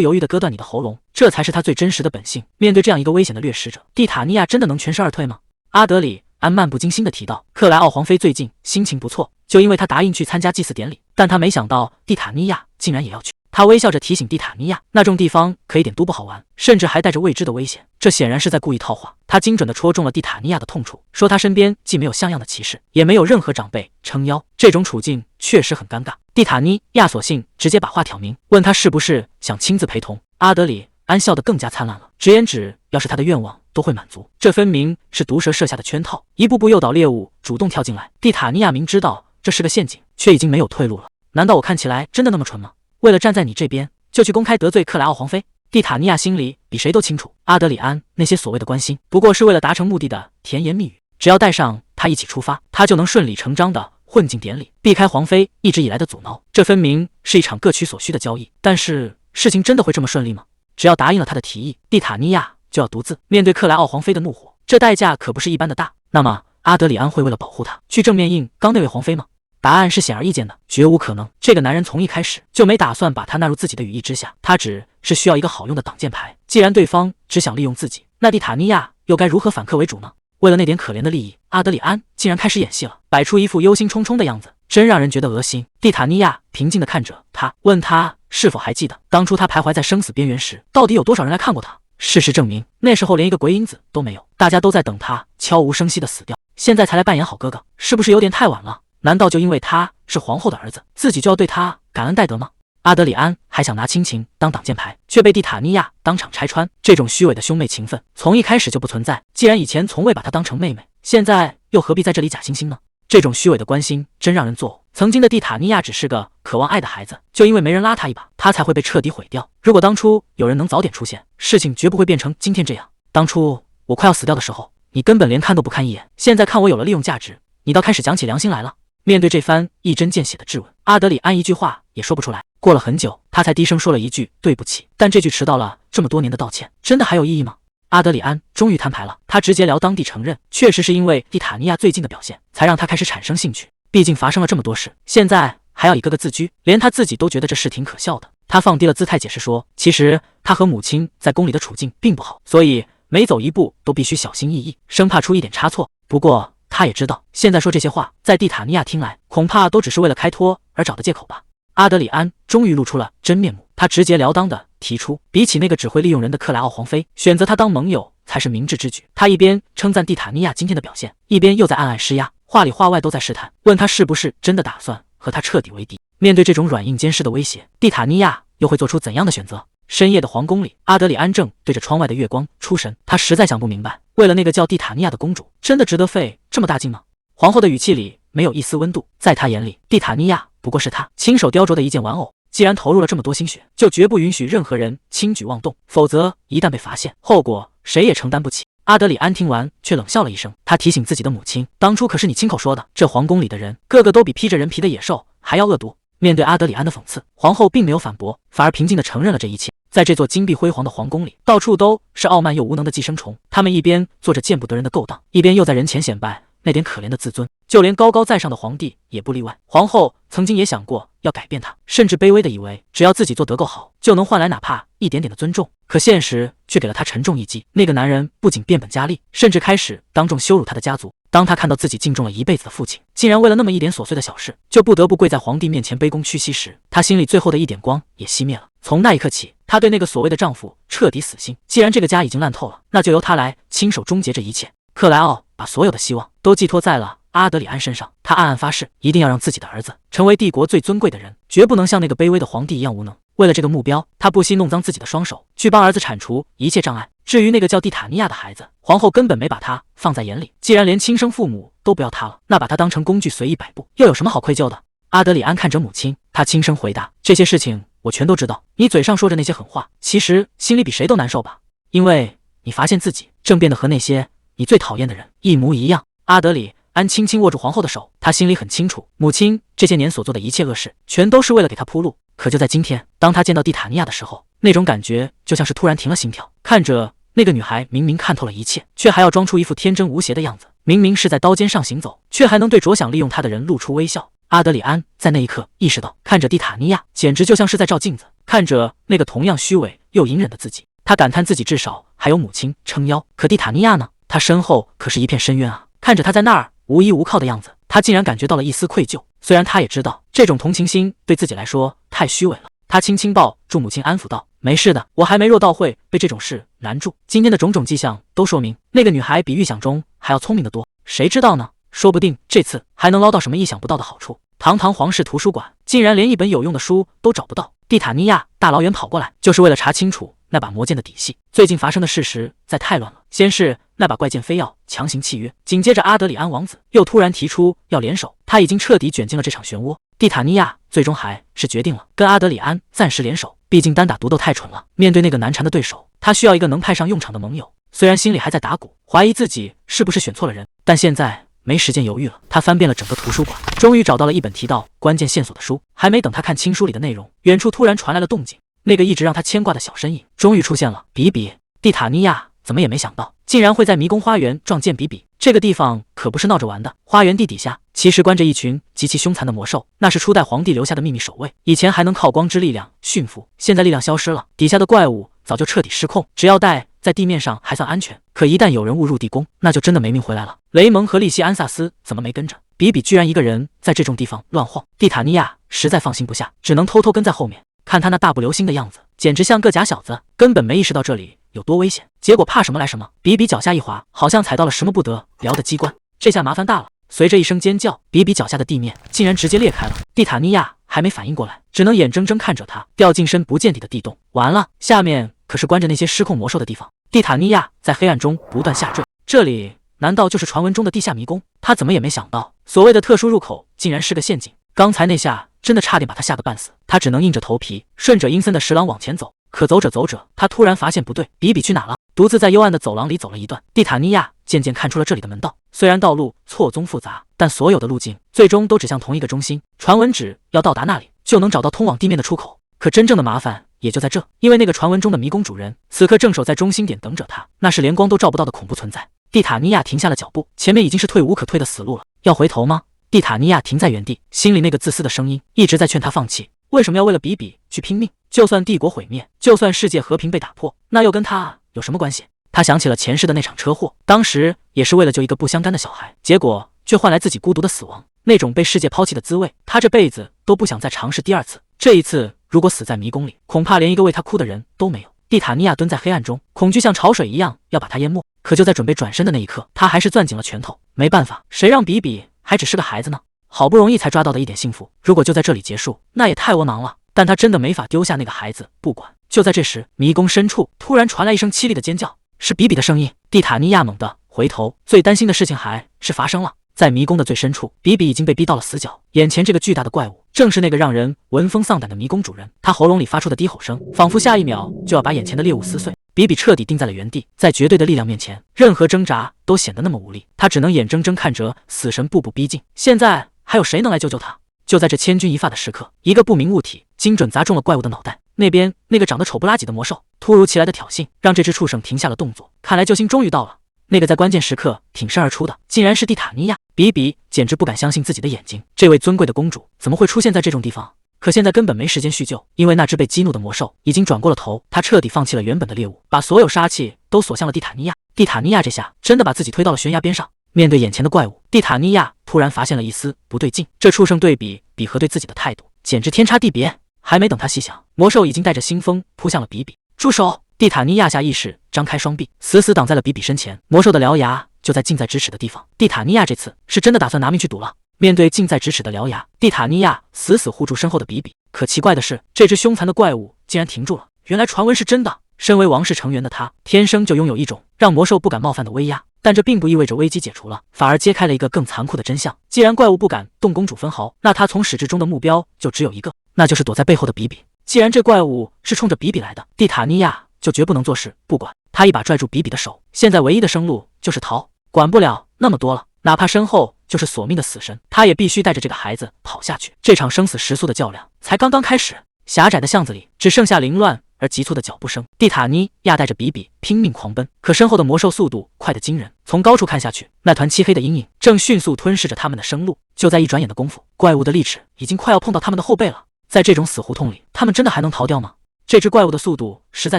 犹豫地割断你的喉咙，这才是他最真实的本性。面对这样一个危险的掠食者，蒂塔尼亚真的能全身而退吗？阿德里安漫不经心地提到，克莱奥皇妃最近心情不错，就因为他答应去参加祭祀典礼，但他没想到蒂塔尼亚竟然也要去。他微笑着提醒蒂塔尼亚，那种地方可一点都不好玩，甚至还带着未知的危险。这显然是在故意套话。他精准地戳中了蒂塔尼亚的痛处，说他身边既没有像样的骑士，也没有任何长辈撑腰，这种处境确实很尴尬。蒂塔尼亚索性直接把话挑明，问他是不是想亲自陪同。阿德里安笑得更加灿烂了，直言只要是他的愿望都会满足。这分明是毒蛇设下的圈套，一步步诱导猎物主动跳进来。蒂塔尼亚明知道这是个陷阱，却已经没有退路了。难道我看起来真的那么蠢吗？为了站在你这边，就去公开得罪克莱奥皇妃？蒂塔尼亚心里比谁都清楚，阿德里安那些所谓的关心，不过是为了达成目的的甜言蜜语。只要带上他一起出发，他就能顺理成章地混进典礼，避开皇妃一直以来的阻挠。这分明是一场各取所需的交易。但是事情真的会这么顺利吗？只要答应了他的提议，蒂塔尼亚就要独自面对克莱奥皇妃的怒火，这代价可不是一般的大。那么阿德里安会为了保护他，去正面硬刚那位皇妃吗？答案是显而易见的，绝无可能。这个男人从一开始就没打算把他纳入自己的羽翼之下，他只是需要一个好用的挡箭牌。既然对方只想利用自己，那蒂塔尼亚又该如何反客为主呢？为了那点可怜的利益，阿德里安竟然开始演戏了，摆出一副忧心忡忡的样子，真让人觉得恶心。蒂塔尼亚平静地看着他，问他是否还记得当初他徘徊在生死边缘时，到底有多少人来看过他。事实证明，那时候连一个鬼影子都没有，大家都在等他悄无声息地死掉，现在才来扮演好哥哥，是不是有点太晚了？难道就因为他是皇后的儿子，自己就要对他感恩戴德吗？阿德里安还想拿亲情当挡箭牌，却被蒂塔尼亚当场拆穿。这种虚伪的兄妹情分从一开始就不存在，既然以前从未把她当成妹妹，现在又何必在这里假惺惺呢？这种虚伪的关心真让人作呕。曾经的蒂塔尼亚只是个渴望爱的孩子，就因为没人拉他一把，他才会被彻底毁掉。如果当初有人能早点出现，事情绝不会变成今天这样。当初我快要死掉的时候，你根本连看都不看一眼，现在看我有了利用价值，你倒开始讲起良心来了。面对这番一针见血的质问，阿德里安一句话也说不出来。过了很久，他才低声说了一句对不起，但这句迟到了这么多年的道歉，真的还有意义吗？阿德里安终于摊牌了，他直截了当地承认，确实是因为蒂塔尼亚最近的表现，才让他开始产生兴趣。毕竟发生了这么多事，现在还要一个个自居，连他自己都觉得这事挺可笑的。他放低了姿态解释说，其实他和母亲在宫里的处境并不好，所以每走一步都必须小心翼翼，生怕出一点差错。不过他也知道，现在说这些话，在蒂塔尼亚听来，恐怕都只是为了开脱而找的借口吧。阿德里安终于露出了真面目，他直截了当地提出，比起那个只会利用人的克莱奥皇妃，选择他当盟友才是明智之举。他一边称赞蒂塔尼亚今天的表现，一边又在暗暗施压，话里话外都在试探，问他是不是真的打算和他彻底为敌。面对这种软硬兼施的威胁，蒂塔尼亚又会做出怎样的选择？深夜的皇宫里，阿德里安正对着窗外的月光出神，他实在想不明白，为了那个叫蒂塔尼亚的公主，真的值得费这么大劲吗？皇后的语气里没有一丝温度，在他眼里，蒂塔尼亚不过是他亲手雕琢的一件玩偶。既然投入了这么多心血，就绝不允许任何人轻举妄动，否则一旦被发现，后果谁也承担不起。阿德里安听完却冷笑了一声，他提醒自己的母亲，当初可是你亲口说的，这皇宫里的人个个都比披着人皮的野兽还要恶毒。面对阿德里安的讽刺，皇后并没有反驳，反而平静地承认了这一切。在这座金碧辉煌的皇宫里，到处都是傲慢又无能的寄生虫，他们一边做着见不得人的勾当，一边又在人前显摆那点可怜的自尊，就连高高在上的皇帝也不例外。皇后曾经也想过要改变他，甚至卑微的以为只要自己做得够好，就能换来哪怕一点点的尊重。可现实却给了他沉重一击，那个男人不仅变本加厉，甚至开始当众羞辱他的家族。当他看到自己敬重了一辈子的父亲，竟然为了那么一点琐碎的小事，就不得不跪在皇帝面前卑躬屈膝时，他心里最后的一点光也熄灭了。从那一刻起，他对那个所谓的丈夫彻底死心。既然这个家已经烂透了，那就由他来亲手终结这一切。克莱奥把所有的希望都寄托在了阿德里安身上，他暗暗发誓，一定要让自己的儿子成为帝国最尊贵的人，绝不能像那个卑微的皇帝一样无能。为了这个目标，他不惜弄脏自己的双手，去帮儿子铲除一切障碍。至于那个叫蒂塔尼亚的孩子，皇后根本没把他放在眼里。既然连亲生父母都不要他了，那把他当成工具随意摆布，又有什么好愧疚的？阿德里安看着母亲，他轻声回答，这些事情我全都知道，你嘴上说着那些狠话，其实心里比谁都难受吧。因为你发现自己正变得和那些你最讨厌的人一模一样。阿德里安轻轻握住皇后的手，他心里很清楚，母亲这些年所做的一切恶事，全都是为了给他铺路。可就在今天，当他见到蒂塔尼亚的时候，那种感觉就像是突然停了心跳。看着那个女孩，明明看透了一切，却还要装出一副天真无邪的样子；明明是在刀尖上行走，却还能对着想利用她的人露出微笑。阿德里安在那一刻意识到，看着蒂塔尼亚，简直就像是在照镜子，看着那个同样虚伪又隐忍的自己，他感叹自己至少还有母亲撑腰。可蒂塔尼亚呢？他身后可是一片深渊啊！看着他在那儿无依无靠的样子，他竟然感觉到了一丝愧疚。虽然他也知道这种同情心对自己来说太虚伪了，他轻轻抱住母亲，安抚道：“没事的，我还没弱到会被这种事难住。今天的种种迹象都说明，那个女孩比预想中还要聪明得多。谁知道呢？说不定这次还能捞到什么意想不到的好处。”堂堂皇室图书馆，竟然连一本有用的书都找不到。蒂塔尼亚大老远跑过来，就是为了查清楚那把魔剑的底细。最近发生的事实在太乱了，先是那把怪剑非要强行契约，紧接着阿德里安王子又突然提出要联手，他已经彻底卷进了这场漩涡。蒂塔尼亚最终还是决定了跟阿德里安暂时联手，毕竟单打独斗太蠢了。面对那个难缠的对手，他需要一个能派上用场的盟友。虽然心里还在打鼓，怀疑自己是不是选错了人，但现在没时间犹豫了。他翻遍了整个图书馆，终于找到了一本提到关键线索的书。还没等他看清书里的内容，远处突然传来了动静。那个一直让他牵挂的小身影终于出现了。比比，蒂塔尼亚怎么也没想到，竟然会在迷宫花园撞见比比。这个地方可不是闹着玩的，花园地底下其实关着一群极其凶残的魔兽，那是初代皇帝留下的秘密守卫。以前还能靠光之力量驯服，现在力量消失了，底下的怪物早就彻底失控。只要待在地面上还算安全，可一旦有人误入地宫，那就真的没命回来了。雷蒙和利西安萨斯怎么没跟着？比比居然一个人在这种地方乱晃，蒂塔尼亚实在放心不下，只能偷偷跟在后面。看他那大步流星的样子，简直像个假小子，根本没意识到这里有多危险。结果怕什么来什么，比比脚下一滑，好像踩到了什么不得了的机关，这下麻烦大了。随着一声尖叫，比比脚下的地面竟然直接裂开了。蒂塔尼亚还没反应过来，只能眼睁睁看着他掉进深不见底的地洞。完了，下面可是关着那些失控魔兽的地方。蒂塔尼亚在黑暗中不断下坠，这里难道就是传闻中的地下迷宫？他怎么也没想到，所谓的特殊入口竟然是个陷阱。刚才那下真的差点把他吓个半死，他只能硬着头皮顺着阴森的石廊往前走。可走着走着，他突然发现不对，比比去哪了？独自在幽暗的走廊里走了一段，蒂塔尼亚渐渐看出了这里的门道。虽然道路错综复杂，但所有的路径最终都指向同一个中心。传闻只要到达那里，就能找到通往地面的出口。可真正的麻烦也就在这，因为那个传闻中的迷宫主人此刻正守在中心点等着他，那是连光都照不到的恐怖存在。蒂塔尼亚停下了脚步，前面已经是退无可退的死路了。要回头吗？蒂塔尼亚停在原地，心里那个自私的声音一直在劝他放弃。为什么要为了比比去拼命？就算帝国毁灭，就算世界和平被打破，那又跟他有什么关系？他想起了前世的那场车祸，当时也是为了救一个不相干的小孩，结果却换来自己孤独的死亡。那种被世界抛弃的滋味，他这辈子都不想再尝试第二次。这一次如果死在迷宫里，恐怕连一个为他哭的人都没有。蒂塔尼亚蹲在黑暗中，恐惧像潮水一样要把他淹没。可就在准备转身的那一刻，他还是攥紧了拳头。没办法，谁让比比还只是个孩子呢？好不容易才抓到的一点幸福，如果就在这里结束，那也太窝囊了。但他真的没法丢下那个孩子不管。就在这时，迷宫深处突然传来一声凄厉的尖叫，是比比的声音。蒂塔尼亚猛地回头，最担心的事情还是发生了。在迷宫的最深处，比比已经被逼到了死角。眼前这个巨大的怪物，正是那个让人闻风丧胆的迷宫主人。他喉咙里发出的低吼声，仿佛下一秒就要把眼前的猎物撕碎。比比彻底定在了原地，在绝对的力量面前，任何挣扎都显得那么无力。他只能眼睁睁看着死神步步逼近。现在还有谁能来救救他？就在这千钧一发的时刻，一个不明物体精准砸中了怪物的脑袋。那边那个长得丑不拉几的魔兽，突如其来的挑衅让这只畜生停下了动作。看来救星终于到了。那个在关键时刻挺身而出的，竟然是蒂塔尼亚。比比简直不敢相信自己的眼睛，这位尊贵的公主怎么会出现在这种地方？可现在根本没时间叙旧，因为那只被激怒的魔兽已经转过了头，他彻底放弃了原本的猎物，把所有杀气都锁向了蒂塔尼亚。蒂塔尼亚这下真的把自己推到了悬崖边上。面对眼前的怪物，蒂塔尼亚突然发现了一丝不对劲，这畜生对比和对自己的态度简直天差地别。还没等他细想，魔兽已经带着腥风扑向了比比。住手！蒂塔尼亚下意识张开双臂，死死挡在了比比身前。魔兽的獠牙就在近在咫尺的地方，蒂塔尼亚这次是真的打算拿命去赌了。面对近在咫尺的獠牙，蒂塔尼亚死死护住身后的比比。可奇怪的是，这只凶残的怪物竟然停住了。原来传闻是真的。身为王室成员的他，天生就拥有一种让魔兽不敢冒犯的威压。但这并不意味着危机解除了，反而揭开了一个更残酷的真相。既然怪物不敢动公主分毫，那他从始至终的目标就只有一个，那就是躲在背后的比比。既然这怪物是冲着比比来的，蒂塔尼亚就绝不能做事不管。他一把拽住比比的手，现在唯一的生路就是逃，管不了那么多了，哪怕身后就是索命的死神，他也必须带着这个孩子跑下去。这场生死时速的较量才刚刚开始。狭窄的巷子里只剩下凌乱而急促的脚步声，蒂塔尼亚带着比比拼命狂奔，可身后的魔兽速度快得惊人。从高处看下去，那团漆黑的阴影正迅速吞噬着他们的生路。就在一转眼的功夫，怪物的利齿已经快要碰到他们的后背了。在这种死胡同里，他们真的还能逃掉吗？这只怪物的速度实在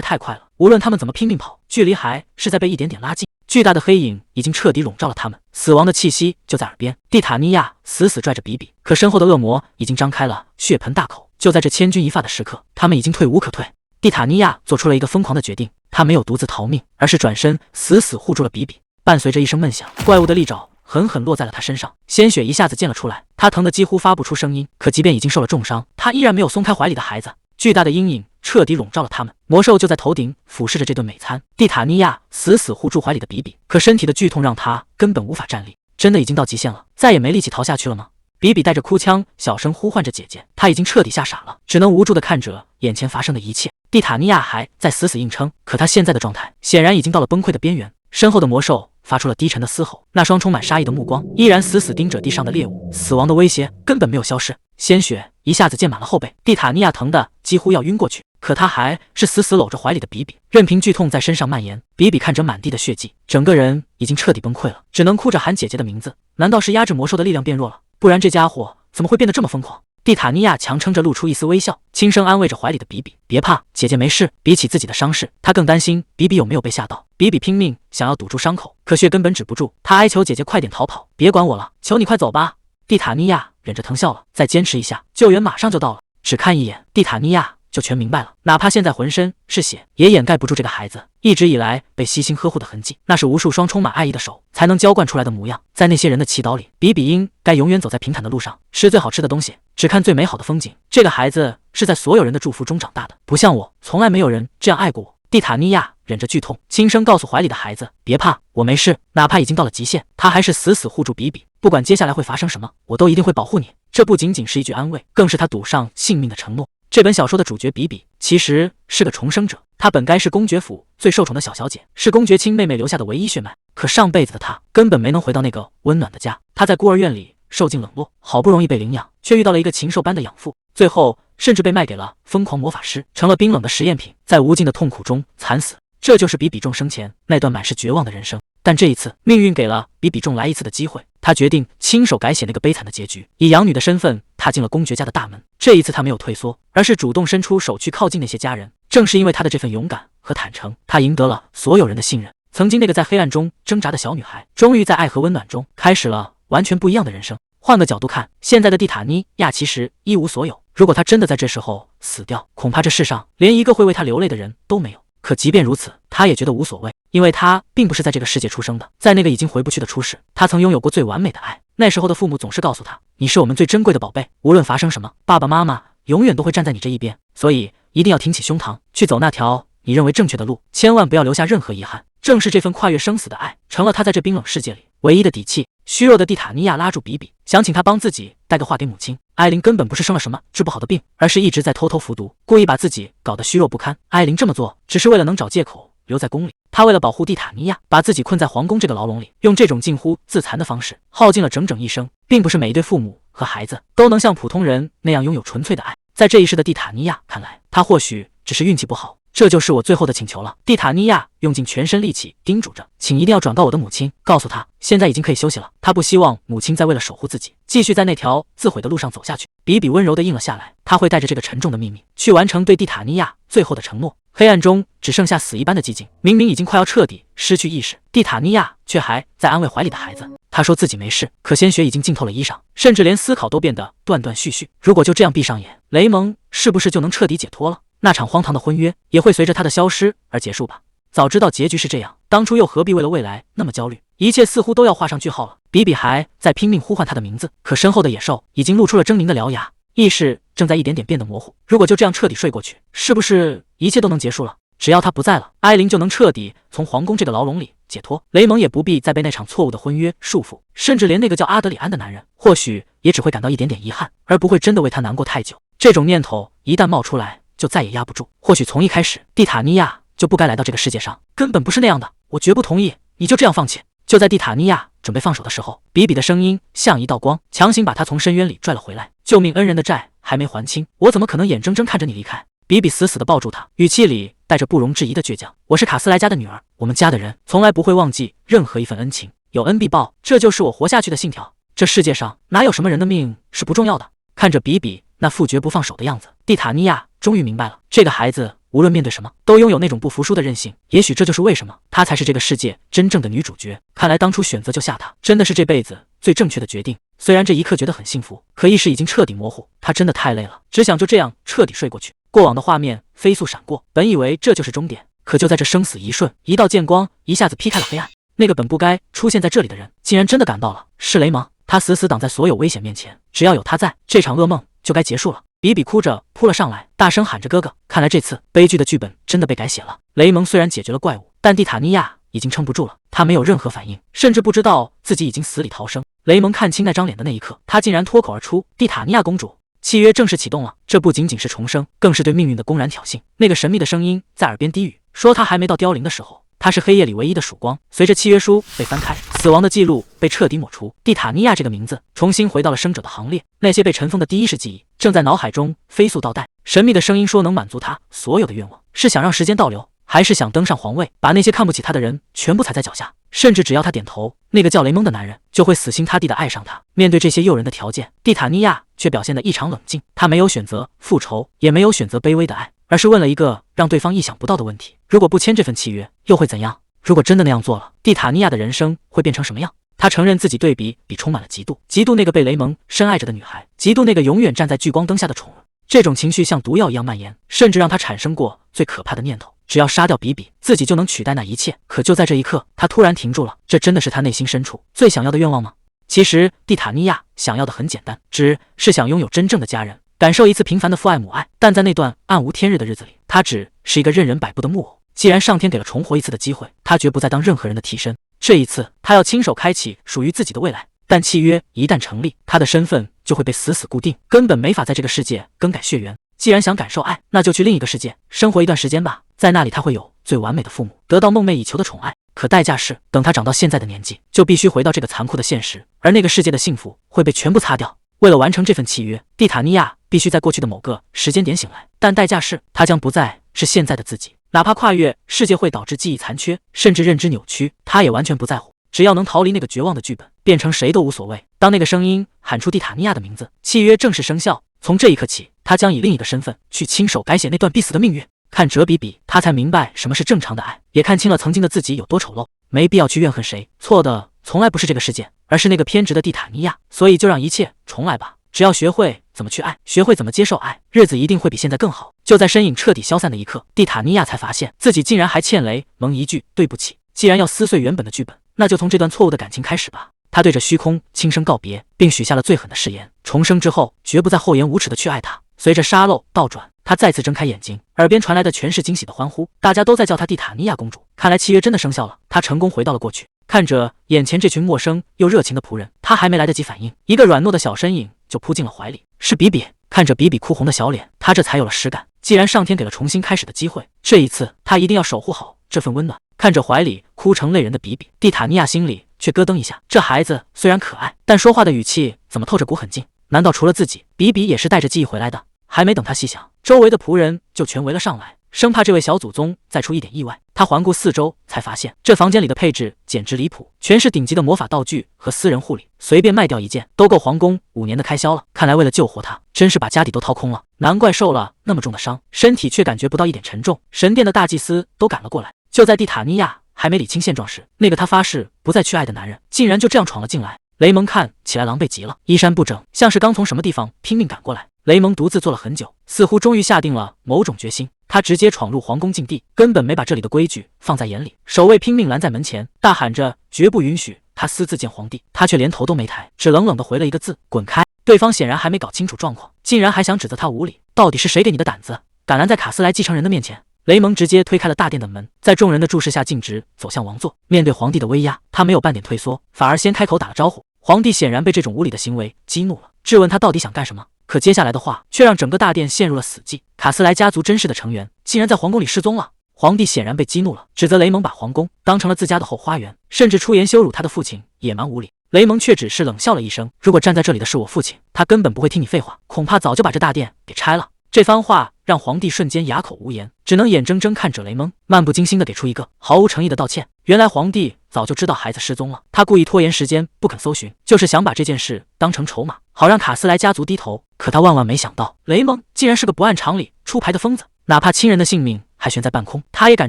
太快了，无论他们怎么拼命跑，距离还是在被一点点拉近。巨大的黑影已经彻底笼罩了他们，死亡的气息就在耳边。蒂塔尼亚死死拽着比比，可身后的恶魔已经张开了血盆大口。就在这千钧一发的时刻，他们已经退无可退。蒂塔尼亚做出了一个疯狂的决定，他没有独自逃命，而是转身死死护住了比比。伴随着一声闷响，怪物的利爪狠狠落在了他身上，鲜血一下子溅了出来，他疼得几乎发不出声音。可即便已经受了重伤，他依然没有松开怀里的孩子。巨大的阴影彻底笼罩了他们，魔兽就在头顶俯视着这顿美餐。蒂塔尼亚死死护住怀里的比比，可身体的剧痛让他根本无法站立，真的已经到极限了，再也没力气逃下去了吗？比比带着哭腔小声呼唤着姐姐，他已经彻底吓傻了，只能无助地看着眼前发生的一切。蒂塔尼亚还在死死硬撑，可他现在的状态显然已经到了崩溃的边缘。身后的魔兽发出了低沉的嘶吼，那双充满杀意的目光依然死死盯着地上的猎物，死亡的威胁根本没有消失。鲜血一下子溅满了后背，蒂塔尼亚疼得几乎要晕过去，可他还是死死搂着怀里的比比，任凭剧痛在身上蔓延。比比看着满地的血迹，整个人已经彻底崩溃了，只能哭着喊姐姐的名字。难道是压制魔兽的力量变弱了？不然这家伙怎么会变得这么疯狂？蒂塔尼亚强撑着露出一丝微笑，轻声安慰着怀里的比比，别怕，姐姐没事。比起自己的伤势，他更担心比比有没有被吓到。比比拼命想要堵住伤口，可血根本止不住，他哀求姐姐快点逃跑，别管我了，求你快走吧。蒂塔尼亚忍着疼笑了，再坚持一下，救援马上就到了。只看一眼，蒂塔尼亚就全明白了，哪怕现在浑身是血，也掩盖不住这个孩子一直以来被悉心呵护的痕迹，那是无数双充满爱意的手才能浇灌出来的模样。在那些人的祈祷里，比比应该永远走在平坦的路上，吃最好吃的东西，只看最美好的风景。这个孩子是在所有人的祝福中长大的，不像我，从来没有人这样爱过我。蒂塔尼亚忍着剧痛，轻声告诉怀里的孩子，别怕，我没事。哪怕已经到了极限，他还是死死护住比比，不管接下来会发生什么，我都一定会保护你。这不仅仅是一句安慰，更是他赌上性命的承诺。这本小说的主角比比其实是个重生者，她本该是公爵府最受宠的小小姐，是公爵亲妹妹留下的唯一血脉。可上辈子的她根本没能回到那个温暖的家，她在孤儿院里受尽冷落，好不容易被领养，却遇到了一个禽兽般的养父，最后甚至被卖给了疯狂魔法师，成了冰冷的实验品，在无尽的痛苦中惨死。这就是比比众生前那段满是绝望的人生。但这一次，命运给了比比众来一次的机会，他决定亲手改写那个悲惨的结局，以养女的身份踏进了公爵家的大门。这一次，他没有退缩，而是主动伸出手去靠近那些家人。正是因为他的这份勇敢和坦诚，他赢得了所有人的信任。曾经那个在黑暗中挣扎的小女孩，终于在爱和温暖中开始了完全不一样的人生。换个角度看，现在的蒂塔尼亚其实一无所有。如果他真的在这时候死掉，恐怕这世上连一个会为他流泪的人都没有。可即便如此，他也觉得无所谓，因为他并不是在这个世界出生的，在那个已经回不去的初始，他曾拥有过最完美的爱。那时候的父母总是告诉他，你是我们最珍贵的宝贝，无论发生什么，爸爸妈妈永远都会站在你这一边，所以一定要挺起胸膛，去走那条你认为正确的路，千万不要留下任何遗憾。正是这份跨越生死的爱，成了他在这冰冷世界里唯一的底气。虚弱的蒂塔尼亚拉住比比，想请他帮自己带个话给母亲。艾琳根本不是生了什么治不好的病，而是一直在偷偷服毒，故意把自己搞得虚弱不堪。艾琳这么做只是为了能找借口留在宫里。他为了保护蒂塔尼亚，把自己困在皇宫这个牢笼里，用这种近乎自残的方式耗尽了整整一生。并不是每一对父母和孩子都能像普通人那样拥有纯粹的爱。在这一世的蒂塔尼亚看来，他或许只是运气不好。这就是我最后的请求了。蒂塔尼亚用尽全身力气叮嘱着，请一定要转告我的母亲，告诉她现在已经可以休息了。他不希望母亲再为了守护自己，继续在那条自毁的路上走下去。比比温柔地应了下来，他会带着这个沉重的秘密去完成对蒂塔尼亚最后的承诺。黑暗中只剩下死一般的寂静，明明已经快要彻底失去意识，蒂塔尼亚却还在安慰怀里的孩子。他说自己没事，可鲜血已经浸透了衣裳，甚至连思考都变得断断续续。如果就这样闭上眼，雷蒙是不是就能彻底解脱了？那场荒唐的婚约也会随着他的消失而结束吧。早知道结局是这样，当初又何必为了未来那么焦虑？一切似乎都要画上句号了。比比还在拼命呼唤他的名字，可身后的野兽已经露出了狰狞的獠牙，意识正在一点点变得模糊。如果就这样彻底睡过去，是不是一切都能结束了？只要他不在了，艾琳就能彻底从皇宫这个牢笼里解脱，雷蒙也不必再被那场错误的婚约束缚，甚至连那个叫阿德里安的男人，或许也只会感到一点点遗憾，而不会真的为他难过太久。这种念头一旦冒出来，就再也压不住。或许从一开始，蒂塔尼亚就不该来到这个世界上，根本不是那样的，我绝不同意你就这样放弃。就在蒂塔尼亚准备放手的时候，比比的声音像一道光，强行把他从深渊里拽了回来。救命恩人的债还没还清，我怎么可能眼睁睁看着你离开？比比死死地抱住他，语气里带着不容置疑的倔强。我是卡斯莱家的女儿，我们家的人从来不会忘记任何一份恩情，有恩必报，这就是我活下去的信条。这世界上哪有什么人的命是不重要的？看着比比那父绝不放手的样子，蒂塔尼亚终于明白了，这个孩子无论面对什么都拥有那种不服输的韧性。也许这就是为什么她才是这个世界真正的女主角。看来当初选择救下她真的是这辈子最正确的决定。虽然这一刻觉得很幸福，可意识已经彻底模糊，她真的太累了，只想就这样彻底睡过去。过往的画面飞速闪过，本以为这就是终点，可就在这生死一瞬，一道剑光一下子劈开了黑暗。那个本不该出现在这里的人，竟然真的赶到了，是雷芒。他死死挡在所有危险面前，只要有他在，这场噩梦就该结束了。比比哭着扑了上来，大声喊着哥哥。看来这次悲剧的剧本真的被改写了。雷蒙虽然解决了怪物，但蒂塔尼亚已经撑不住了，他没有任何反应，甚至不知道自己已经死里逃生。雷蒙看清那张脸的那一刻，他竟然脱口而出：蒂塔尼亚公主。契约正式启动了，这不仅仅是重生，更是对命运的公然挑衅。那个神秘的声音在耳边低语，说他还没到凋零的时候，他是黑夜里唯一的曙光。随着契约书被翻开，死亡的记录被彻底抹除，蒂塔尼亚这个名字重新回到了生者的行列。那些被尘封的第一世记忆正在脑海中飞速倒带。神秘的声音说能满足他所有的愿望，是想让时间倒流，还是想登上皇位，把那些看不起他的人全部踩在脚下？甚至只要他点头，那个叫雷蒙的男人就会死心塌地地爱上他。面对这些诱人的条件，蒂塔尼亚却表现得异常冷静。他没有选择复仇，也没有选择卑微的爱，而是问了一个让对方意想不到的问题：如果不签这份契约，又会怎样？如果真的那样做了，蒂塔尼亚的人生会变成什么样？他承认自己对比充满了嫉妒，嫉妒那个被雷蒙深爱着的女孩，嫉妒那个永远站在聚光灯下的宠儿。这种情绪像毒药一样蔓延，甚至让他产生过最可怕的念头：只要杀掉比比，自己就能取代那一切。可就在这一刻，他突然停住了。这真的是他内心深处最想要的愿望吗？其实蒂塔尼亚想要的很简单，只是想拥有真正的家人，感受一次平凡的父爱母爱。但在那段暗无天日的日子里，他只是一个任人摆布的木偶。既然上天给了重活一次的机会，他绝不再当任何人的替身。这一次，他要亲手开启属于自己的未来。但契约一旦成立，他的身份就会被死死固定，根本没法在这个世界更改血缘。既然想感受爱，那就去另一个世界生活一段时间吧，在那里他会有最完美的父母，得到梦寐以求的宠爱。可代价是，等他长到现在的年纪，就必须回到这个残酷的现实，而那个世界的幸福会被全部擦掉。为了完成这份契约，蒂塔尼亚必须在过去的某个时间点醒来，但代价是他将不再是现在的自己。哪怕跨越世界会导致记忆残缺，甚至认知扭曲，他也完全不在乎。只要能逃离那个绝望的剧本，变成谁都无所谓。当那个声音喊出蒂塔尼亚的名字，契约正式生效。从这一刻起，他将以另一个身份去亲手改写那段必死的命运。看着比比，他才明白什么是正常的爱，也看清了曾经的自己有多丑陋。没必要去怨恨谁，错的从来不是这个世界，而是那个偏执的蒂塔尼亚。所以就让一切重来吧。只要学会怎么去爱，学会怎么接受爱，日子一定会比现在更好。就在身影彻底消散的一刻，蒂塔尼亚才发现自己竟然还欠雷蒙一句对不起。既然要撕碎原本的剧本，那就从这段错误的感情开始吧。他对着虚空轻声告别，并许下了最狠的誓言：重生之后绝不再厚颜无耻的去爱他。随着沙漏倒转，他再次睁开眼睛，耳边传来的全是惊喜的欢呼，大家都在叫他蒂塔尼亚公主。看来契约真的生效了，他成功回到了过去。看着眼前这群陌生又热情的仆人，他还没来得及反应，一个软糯的小身影就扑进了怀里，是比比。看着比比哭红的小脸，他这才有了实感。既然上天给了重新开始的机会，这一次他一定要守护好这份温暖。看着怀里哭成泪人的比比，蒂塔尼亚心里却咯噔一下。这孩子虽然可爱，但说话的语气怎么透着股狠劲？难道除了自己，比比也是带着记忆回来的？还没等他细想，周围的仆人就全围了上来，生怕这位小祖宗再出一点意外。他环顾四周，才发现这房间里的配置简直离谱，全是顶级的魔法道具和私人护理，随便卖掉一件都够皇宫5年的开销了。看来为了救活他，真是把家底都掏空了。难怪受了那么重的伤，身体却感觉不到一点沉重。神殿的大祭司都赶了过来。就在蒂塔尼亚还没理清现状时，那个他发誓不再去爱的男人竟然就这样闯了进来。雷蒙看起来狼狈极了，衣衫不整，像是刚从什么地方拼命赶过来。雷蒙独自坐了很久，似乎终于下定了某种决心。他直接闯入皇宫禁地，根本没把这里的规矩放在眼里。守卫拼命拦在门前，大喊着绝不允许他私自见皇帝。他却连头都没抬，只冷冷地回了一个字：滚开。对方显然还没搞清楚状况，竟然还想指责他无礼。到底是谁给你的胆子，敢拦在卡斯莱继承人的面前？雷蒙直接推开了大殿的门，在众人的注视下径直走向王座。面对皇帝的威压，他没有半点退缩，反而先开口打了招呼。皇帝显然被这种无礼的行为激怒了，质问他到底想干什么。可接下来的话却让整个大殿陷入了死寂。卡斯莱家族真实的成员竟然在皇宫里失踪了。皇帝显然被激怒了，指责雷蒙把皇宫当成了自家的后花园，甚至出言羞辱他的父亲，野蛮无理。雷蒙却只是冷笑了一声，如果站在这里的是我父亲，他根本不会听你废话，恐怕早就把这大殿给拆了。这番话让皇帝瞬间哑口无言，只能眼睁睁看着雷蒙漫不经心地给出一个毫无诚意的道歉。原来皇帝早就知道孩子失踪了，他故意拖延时间不肯搜寻，就是想把这件事当成筹码，好让卡斯莱家族低头。可他万万没想到，雷蒙竟然是个不按常理出牌的疯子，哪怕亲人的性命还悬在半空，他也敢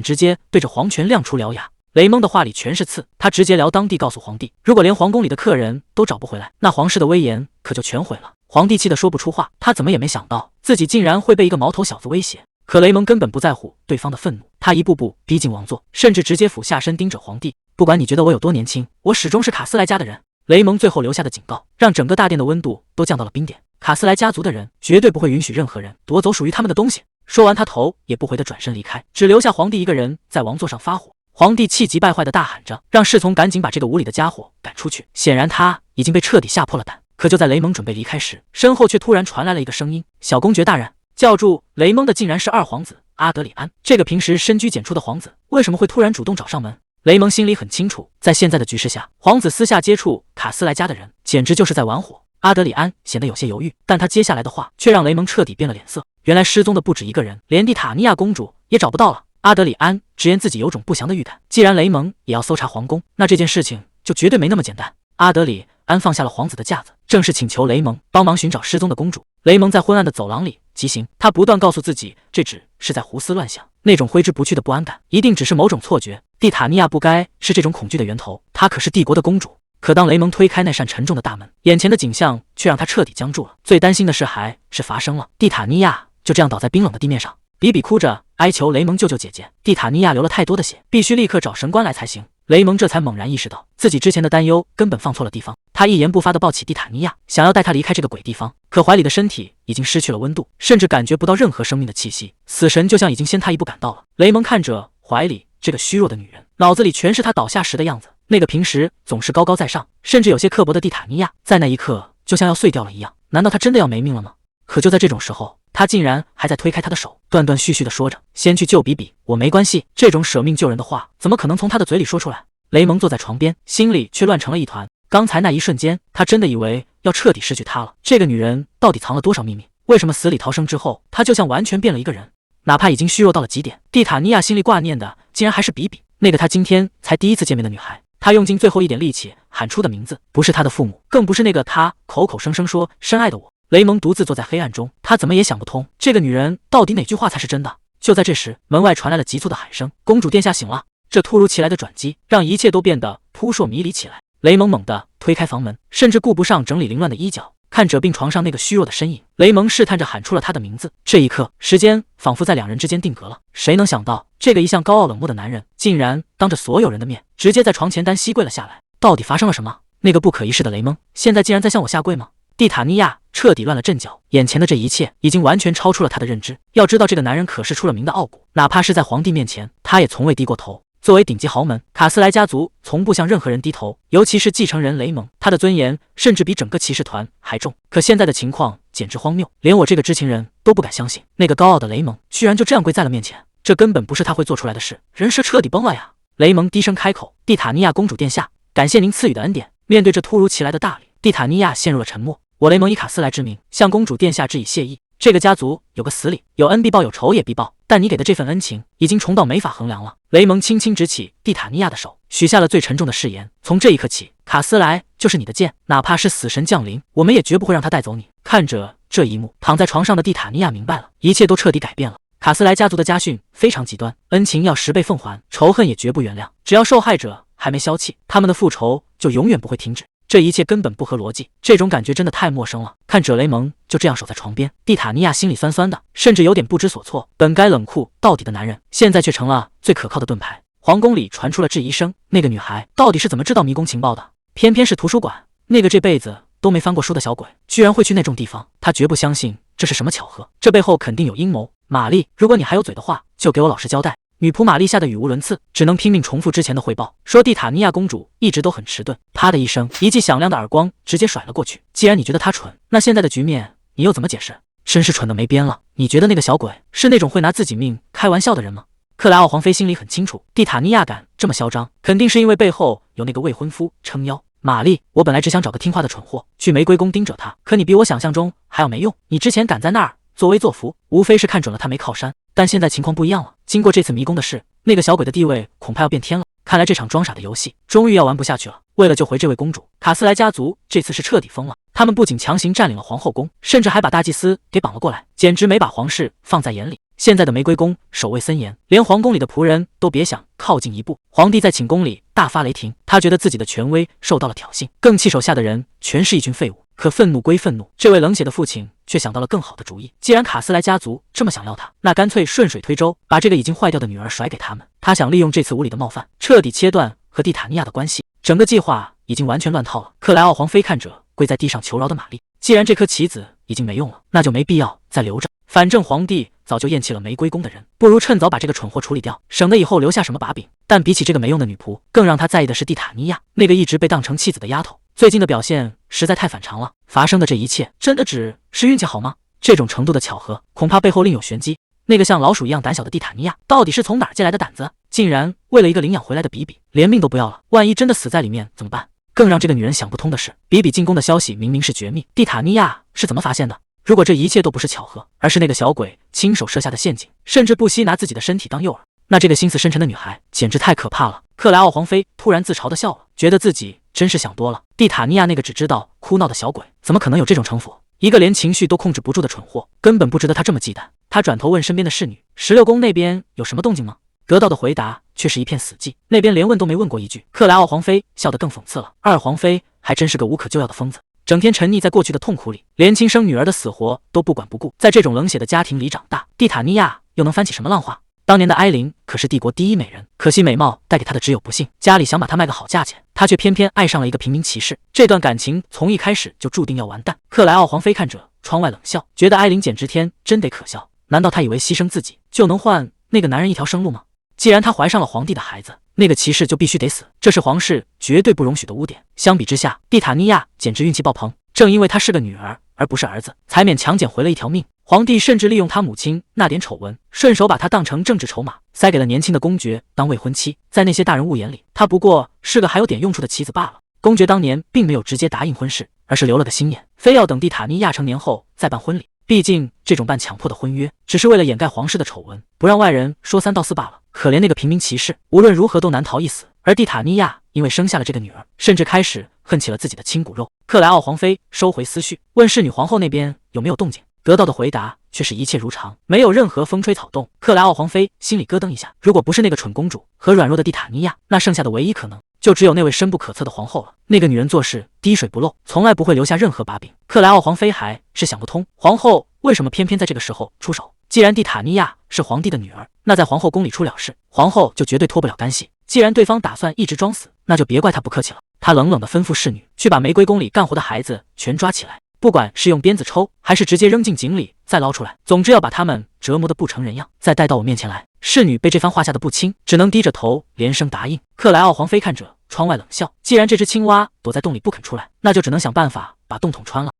直接对着皇权亮出獠牙。雷蒙的话里全是刺，他直截了当地告诉皇帝，如果连皇宫里的客人都找不回来，那皇室的威严可就全毁了。皇帝气得说不出话，他怎么也没想到自己竟然会被一个毛头小子威胁。可雷蒙根本不在乎对方的愤怒，他一步步逼近王座，甚至直接俯下身盯着皇帝。不管你觉得我有多年轻，我始终是卡斯莱家的人。雷蒙最后留下的警告，让整个大殿的温度都降到了冰点。卡斯莱家族的人绝对不会允许任何人夺走属于他们的东西。说完，他头也不回地转身离开，只留下皇帝一个人在王座上发火。皇帝气急败坏地大喊着，让侍从赶紧把这个无理的家伙赶出去。显然他已经被彻底吓破了胆。可就在雷蒙准备离开时，身后却突然传来了一个声音：“小公爵大人！”叫住雷蒙的竟然是二皇子阿德里安。这个平时深居简出的皇子，为什么会突然主动找上门？雷蒙心里很清楚，在现在的局势下，皇子私下接触卡斯莱家的人，简直就是在玩火。阿德里安显得有些犹豫，但他接下来的话却让雷蒙彻底变了脸色。原来失踪的不止一个人，连蒂塔尼亚公主也找不到了。阿德里安直言自己有种不祥的预感，既然雷蒙也要搜查皇宫，那这件事情就绝对没那么简单。阿德里安放下了皇子的架子，正式请求雷蒙帮忙寻找失踪的公主。雷蒙在昏暗的走廊里疾行，他不断告诉自己，这只是在胡思乱想，那种挥之不去的不安感一定只是某种错觉。蒂塔尼亚不该是这种恐惧的源头，她可是帝国的公主。可当雷蒙推开那扇沉重的大门，眼前的景象却让他彻底僵住了。最担心的事还是发生了，蒂塔尼亚就这样倒在冰冷的地面上。比比哭着哀求雷蒙救救姐姐，蒂塔尼亚流了太多的血，必须立刻找神官来才行。雷蒙这才猛然意识到，自己之前的担忧根本放错了地方。他一言不发地抱起蒂塔尼亚，想要带她离开这个鬼地方，可怀里的身体已经失去了温度，甚至感觉不到任何生命的气息，死神就像已经先他一步赶到了。雷蒙看着怀里这个虚弱的女人，脑子里全是她倒下时的样子，那个平时总是高高在上，甚至有些刻薄的蒂塔尼亚，在那一刻就像要碎掉了一样。难道她真的要没命了吗？可就在这种时候，他竟然还在推开他的手，断断续续地说着：“先去救比比，我没关系。”这种舍命救人的话，怎么可能从他的嘴里说出来？雷蒙坐在床边，心里却乱成了一团。刚才那一瞬间，他真的以为要彻底失去她了。这个女人到底藏了多少秘密？为什么死里逃生之后，她就像完全变了一个人？哪怕已经虚弱到了极点，蒂塔尼亚心里挂念的竟然还是比比，那个他今天才第一次见面的女孩。他用尽最后一点力气喊出的名字，不是他的父母，更不是那个他口口声声说深爱的我。雷蒙独自坐在黑暗中，他怎么也想不通，这个女人到底哪句话才是真的。就在这时，门外传来了急促的喊声：“公主殿下醒了！”这突如其来的转机让一切都变得扑朔迷离起来。雷蒙猛地推开房门，甚至顾不上整理凌乱的衣角，看着病床上那个虚弱的身影，雷蒙试探着喊出了他的名字。这一刻，时间仿佛在两人之间定格了。谁能想到，这个一向高傲冷漠的男人，竟然当着所有人的面，直接在床前单膝跪了下来。到底发生了什么？那个不可一世的雷蒙，现在竟然在向我下跪吗？蒂塔尼亚彻底乱了阵脚，眼前的这一切已经完全超出了他的认知。要知道，这个男人可是出了名的傲骨，哪怕是在皇帝面前，他也从未低过头。作为顶级豪门，卡斯莱家族从不向任何人低头，尤其是继承人雷蒙，他的尊严甚至比整个骑士团还重。可现在的情况简直荒谬，连我这个知情人都不敢相信，那个高傲的雷蒙居然就这样跪在了面前，这根本不是他会做出来的事，人设彻底崩了呀！雷蒙低声开口：“蒂塔尼亚公主殿下，感谢您赐予的恩典。”面对这突如其来的大礼，蒂塔尼亚陷入了沉默。我雷蒙以卡斯莱之名向公主殿下致以谢意。这个家族有个死理，有恩必报，有仇也必报。但你给的这份恩情已经重到没法衡量了。雷蒙轻轻执起蒂塔尼亚的手，许下了最沉重的誓言：从这一刻起，卡斯莱就是你的剑，哪怕是死神降临，我们也绝不会让他带走你。看着这一幕，躺在床上的蒂塔尼亚明白了，一切都彻底改变了。卡斯莱家族的家训非常极端，恩情要10倍奉还，仇恨也绝不原谅。只要受害者还没消气，他们的复仇就永远不会停止。这一切根本不合逻辑，这种感觉真的太陌生了。看着雷蒙就这样守在床边，蒂塔尼亚心里酸酸的，甚至有点不知所措。本该冷酷到底的男人，现在却成了最可靠的盾牌。皇宫里传出了质疑声，那个女孩到底是怎么知道迷宫情报的？偏偏是图书馆，那个这辈子都没翻过书的小鬼，居然会去那种地方。他绝不相信这是什么巧合，这背后肯定有阴谋。玛丽，如果你还有嘴的话，就给我老实交代。女仆玛丽吓得语无伦次，只能拼命重复之前的汇报，说蒂塔尼亚公主一直都很迟钝。啪的一声，一记响亮的耳光直接甩了过去。既然你觉得她蠢，那现在的局面你又怎么解释？真是蠢的没边了。你觉得那个小鬼是那种会拿自己命开玩笑的人吗？克莱奥皇妃心里很清楚，蒂塔尼亚敢这么嚣张，肯定是因为背后有那个未婚夫撑腰。玛丽，我本来只想找个听话的蠢货去玫瑰宫盯着他，可你比我想象中还要没用。你之前敢在那儿作威作福，无非是看准了他没靠山。但现在情况不一样了，经过这次迷宫的事，那个小鬼的地位恐怕要变天了。看来这场装傻的游戏终于要玩不下去了。为了救回这位公主，卡斯莱家族这次是彻底疯了。他们不仅强行占领了皇后宫，甚至还把大祭司给绑了过来，简直没把皇室放在眼里。现在的玫瑰宫守卫森严，连皇宫里的仆人都别想靠近一步。皇帝在寝宫里大发雷霆，他觉得自己的权威受到了挑衅，更气手下的人全是一群废物。可愤怒归愤怒，这位冷血的父亲却想到了更好的主意。既然卡斯莱家族这么想要他，那干脆顺水推舟，把这个已经坏掉的女儿甩给他们。他想利用这次无理的冒犯，彻底切断和蒂塔尼亚的关系。整个计划已经完全乱套了。克莱奥皇妃看着跪在地上求饶的玛丽，既然这颗棋子已经没用了，那就没必要再留着。反正皇帝早就厌弃了玫瑰宫的人，不如趁早把这个蠢货处理掉，省得以后留下什么把柄。但比起这个没用的女仆，更让他在意的是蒂塔尼亚，那个一直被当成弃子的丫头。最近的表现实在太反常了，发生的这一切真的只是运气好吗？这种程度的巧合，恐怕背后另有玄机。那个像老鼠一样胆小的蒂塔尼亚，到底是从哪儿借来的胆子，竟然为了一个领养回来的比比，连命都不要了？万一真的死在里面怎么办？更让这个女人想不通的是，比比进宫的消息明明是绝密，蒂塔尼亚是怎么发现的？如果这一切都不是巧合，而是那个小鬼亲手设下的陷阱，甚至不惜拿自己的身体当诱饵，那这个心思深沉的女孩简直太可怕了。克莱奥皇妃突然自嘲地笑了，觉得自己真是想多了。蒂塔尼亚那个只知道哭闹的小鬼，怎么可能有这种城府？一个连情绪都控制不住的蠢货，根本不值得他这么忌惮。他转头问身边的侍女：“16宫那边有什么动静吗？”得到的回答却是一片死寂，那边连问都没问过一句。克莱奥皇妃笑得更讽刺了，二皇妃还真是个无可救药的疯子，整天沉溺在过去的痛苦里，连亲生女儿的死活都不管不顾。在这种冷血的家庭里长大，蒂塔尼亚又能翻起什么浪花？当年的埃琳可是帝国第一美人，可惜美貌带给她的只有不幸，家里想把她卖个好价钱，她却偏偏爱上了一个平民骑士。这段感情从一开始就注定要完蛋。克莱奥皇妃看着窗外冷笑，觉得埃琳简直天真得可笑。难道她以为牺牲自己就能换那个男人一条生路吗？既然她怀上了皇帝的孩子，那个骑士就必须得死，这是皇室绝对不容许的污点。相比之下，蒂塔尼亚简直运气爆棚，正因为她是个女儿而不是儿子，才勉强捡回了一条命。皇帝甚至利用他母亲那点丑闻，顺手把她当成政治筹码，塞给了年轻的公爵当未婚妻。在那些大人物眼里，她不过是个还有点用处的棋子罢了。公爵当年并没有直接答应婚事，而是留了个心眼，非要等蒂塔尼亚成年后再办婚礼。毕竟这种办强迫的婚约，只是为了掩盖皇室的丑闻，不让外人说三道四罢了。可怜那个平民骑士，无论如何都难逃一死。而蒂塔尼亚因为生下了这个女儿，甚至开始恨起了自己的亲骨肉。克莱奥皇妃收回思绪，问侍女皇后那边有没有动静。得到的回答却是一切如常，没有任何风吹草动。克莱奥皇妃心里咯噔一下，如果不是那个蠢公主和软弱的蒂塔尼亚，那剩下的唯一可能就只有那位深不可测的皇后了。那个女人做事滴水不漏，从来不会留下任何把柄。克莱奥皇妃还是想不通，皇后为什么偏偏在这个时候出手？既然蒂塔尼亚是皇帝的女儿，那在皇后宫里出了事，皇后就绝对脱不了干系。既然对方打算一直装死，那就别怪她不客气了。她冷冷地吩咐侍女去把玫瑰宫里干活的孩子全抓起来，不管是用鞭子抽，还是直接扔进井里再捞出来，总之要把他们折磨得不成人样，再带到我面前来。侍女被这番话吓得不轻，只能低着头连声答应。克莱奥皇妃看着窗外冷笑，既然这只青蛙躲在洞里不肯出来，那就只能想办法把洞捅穿了。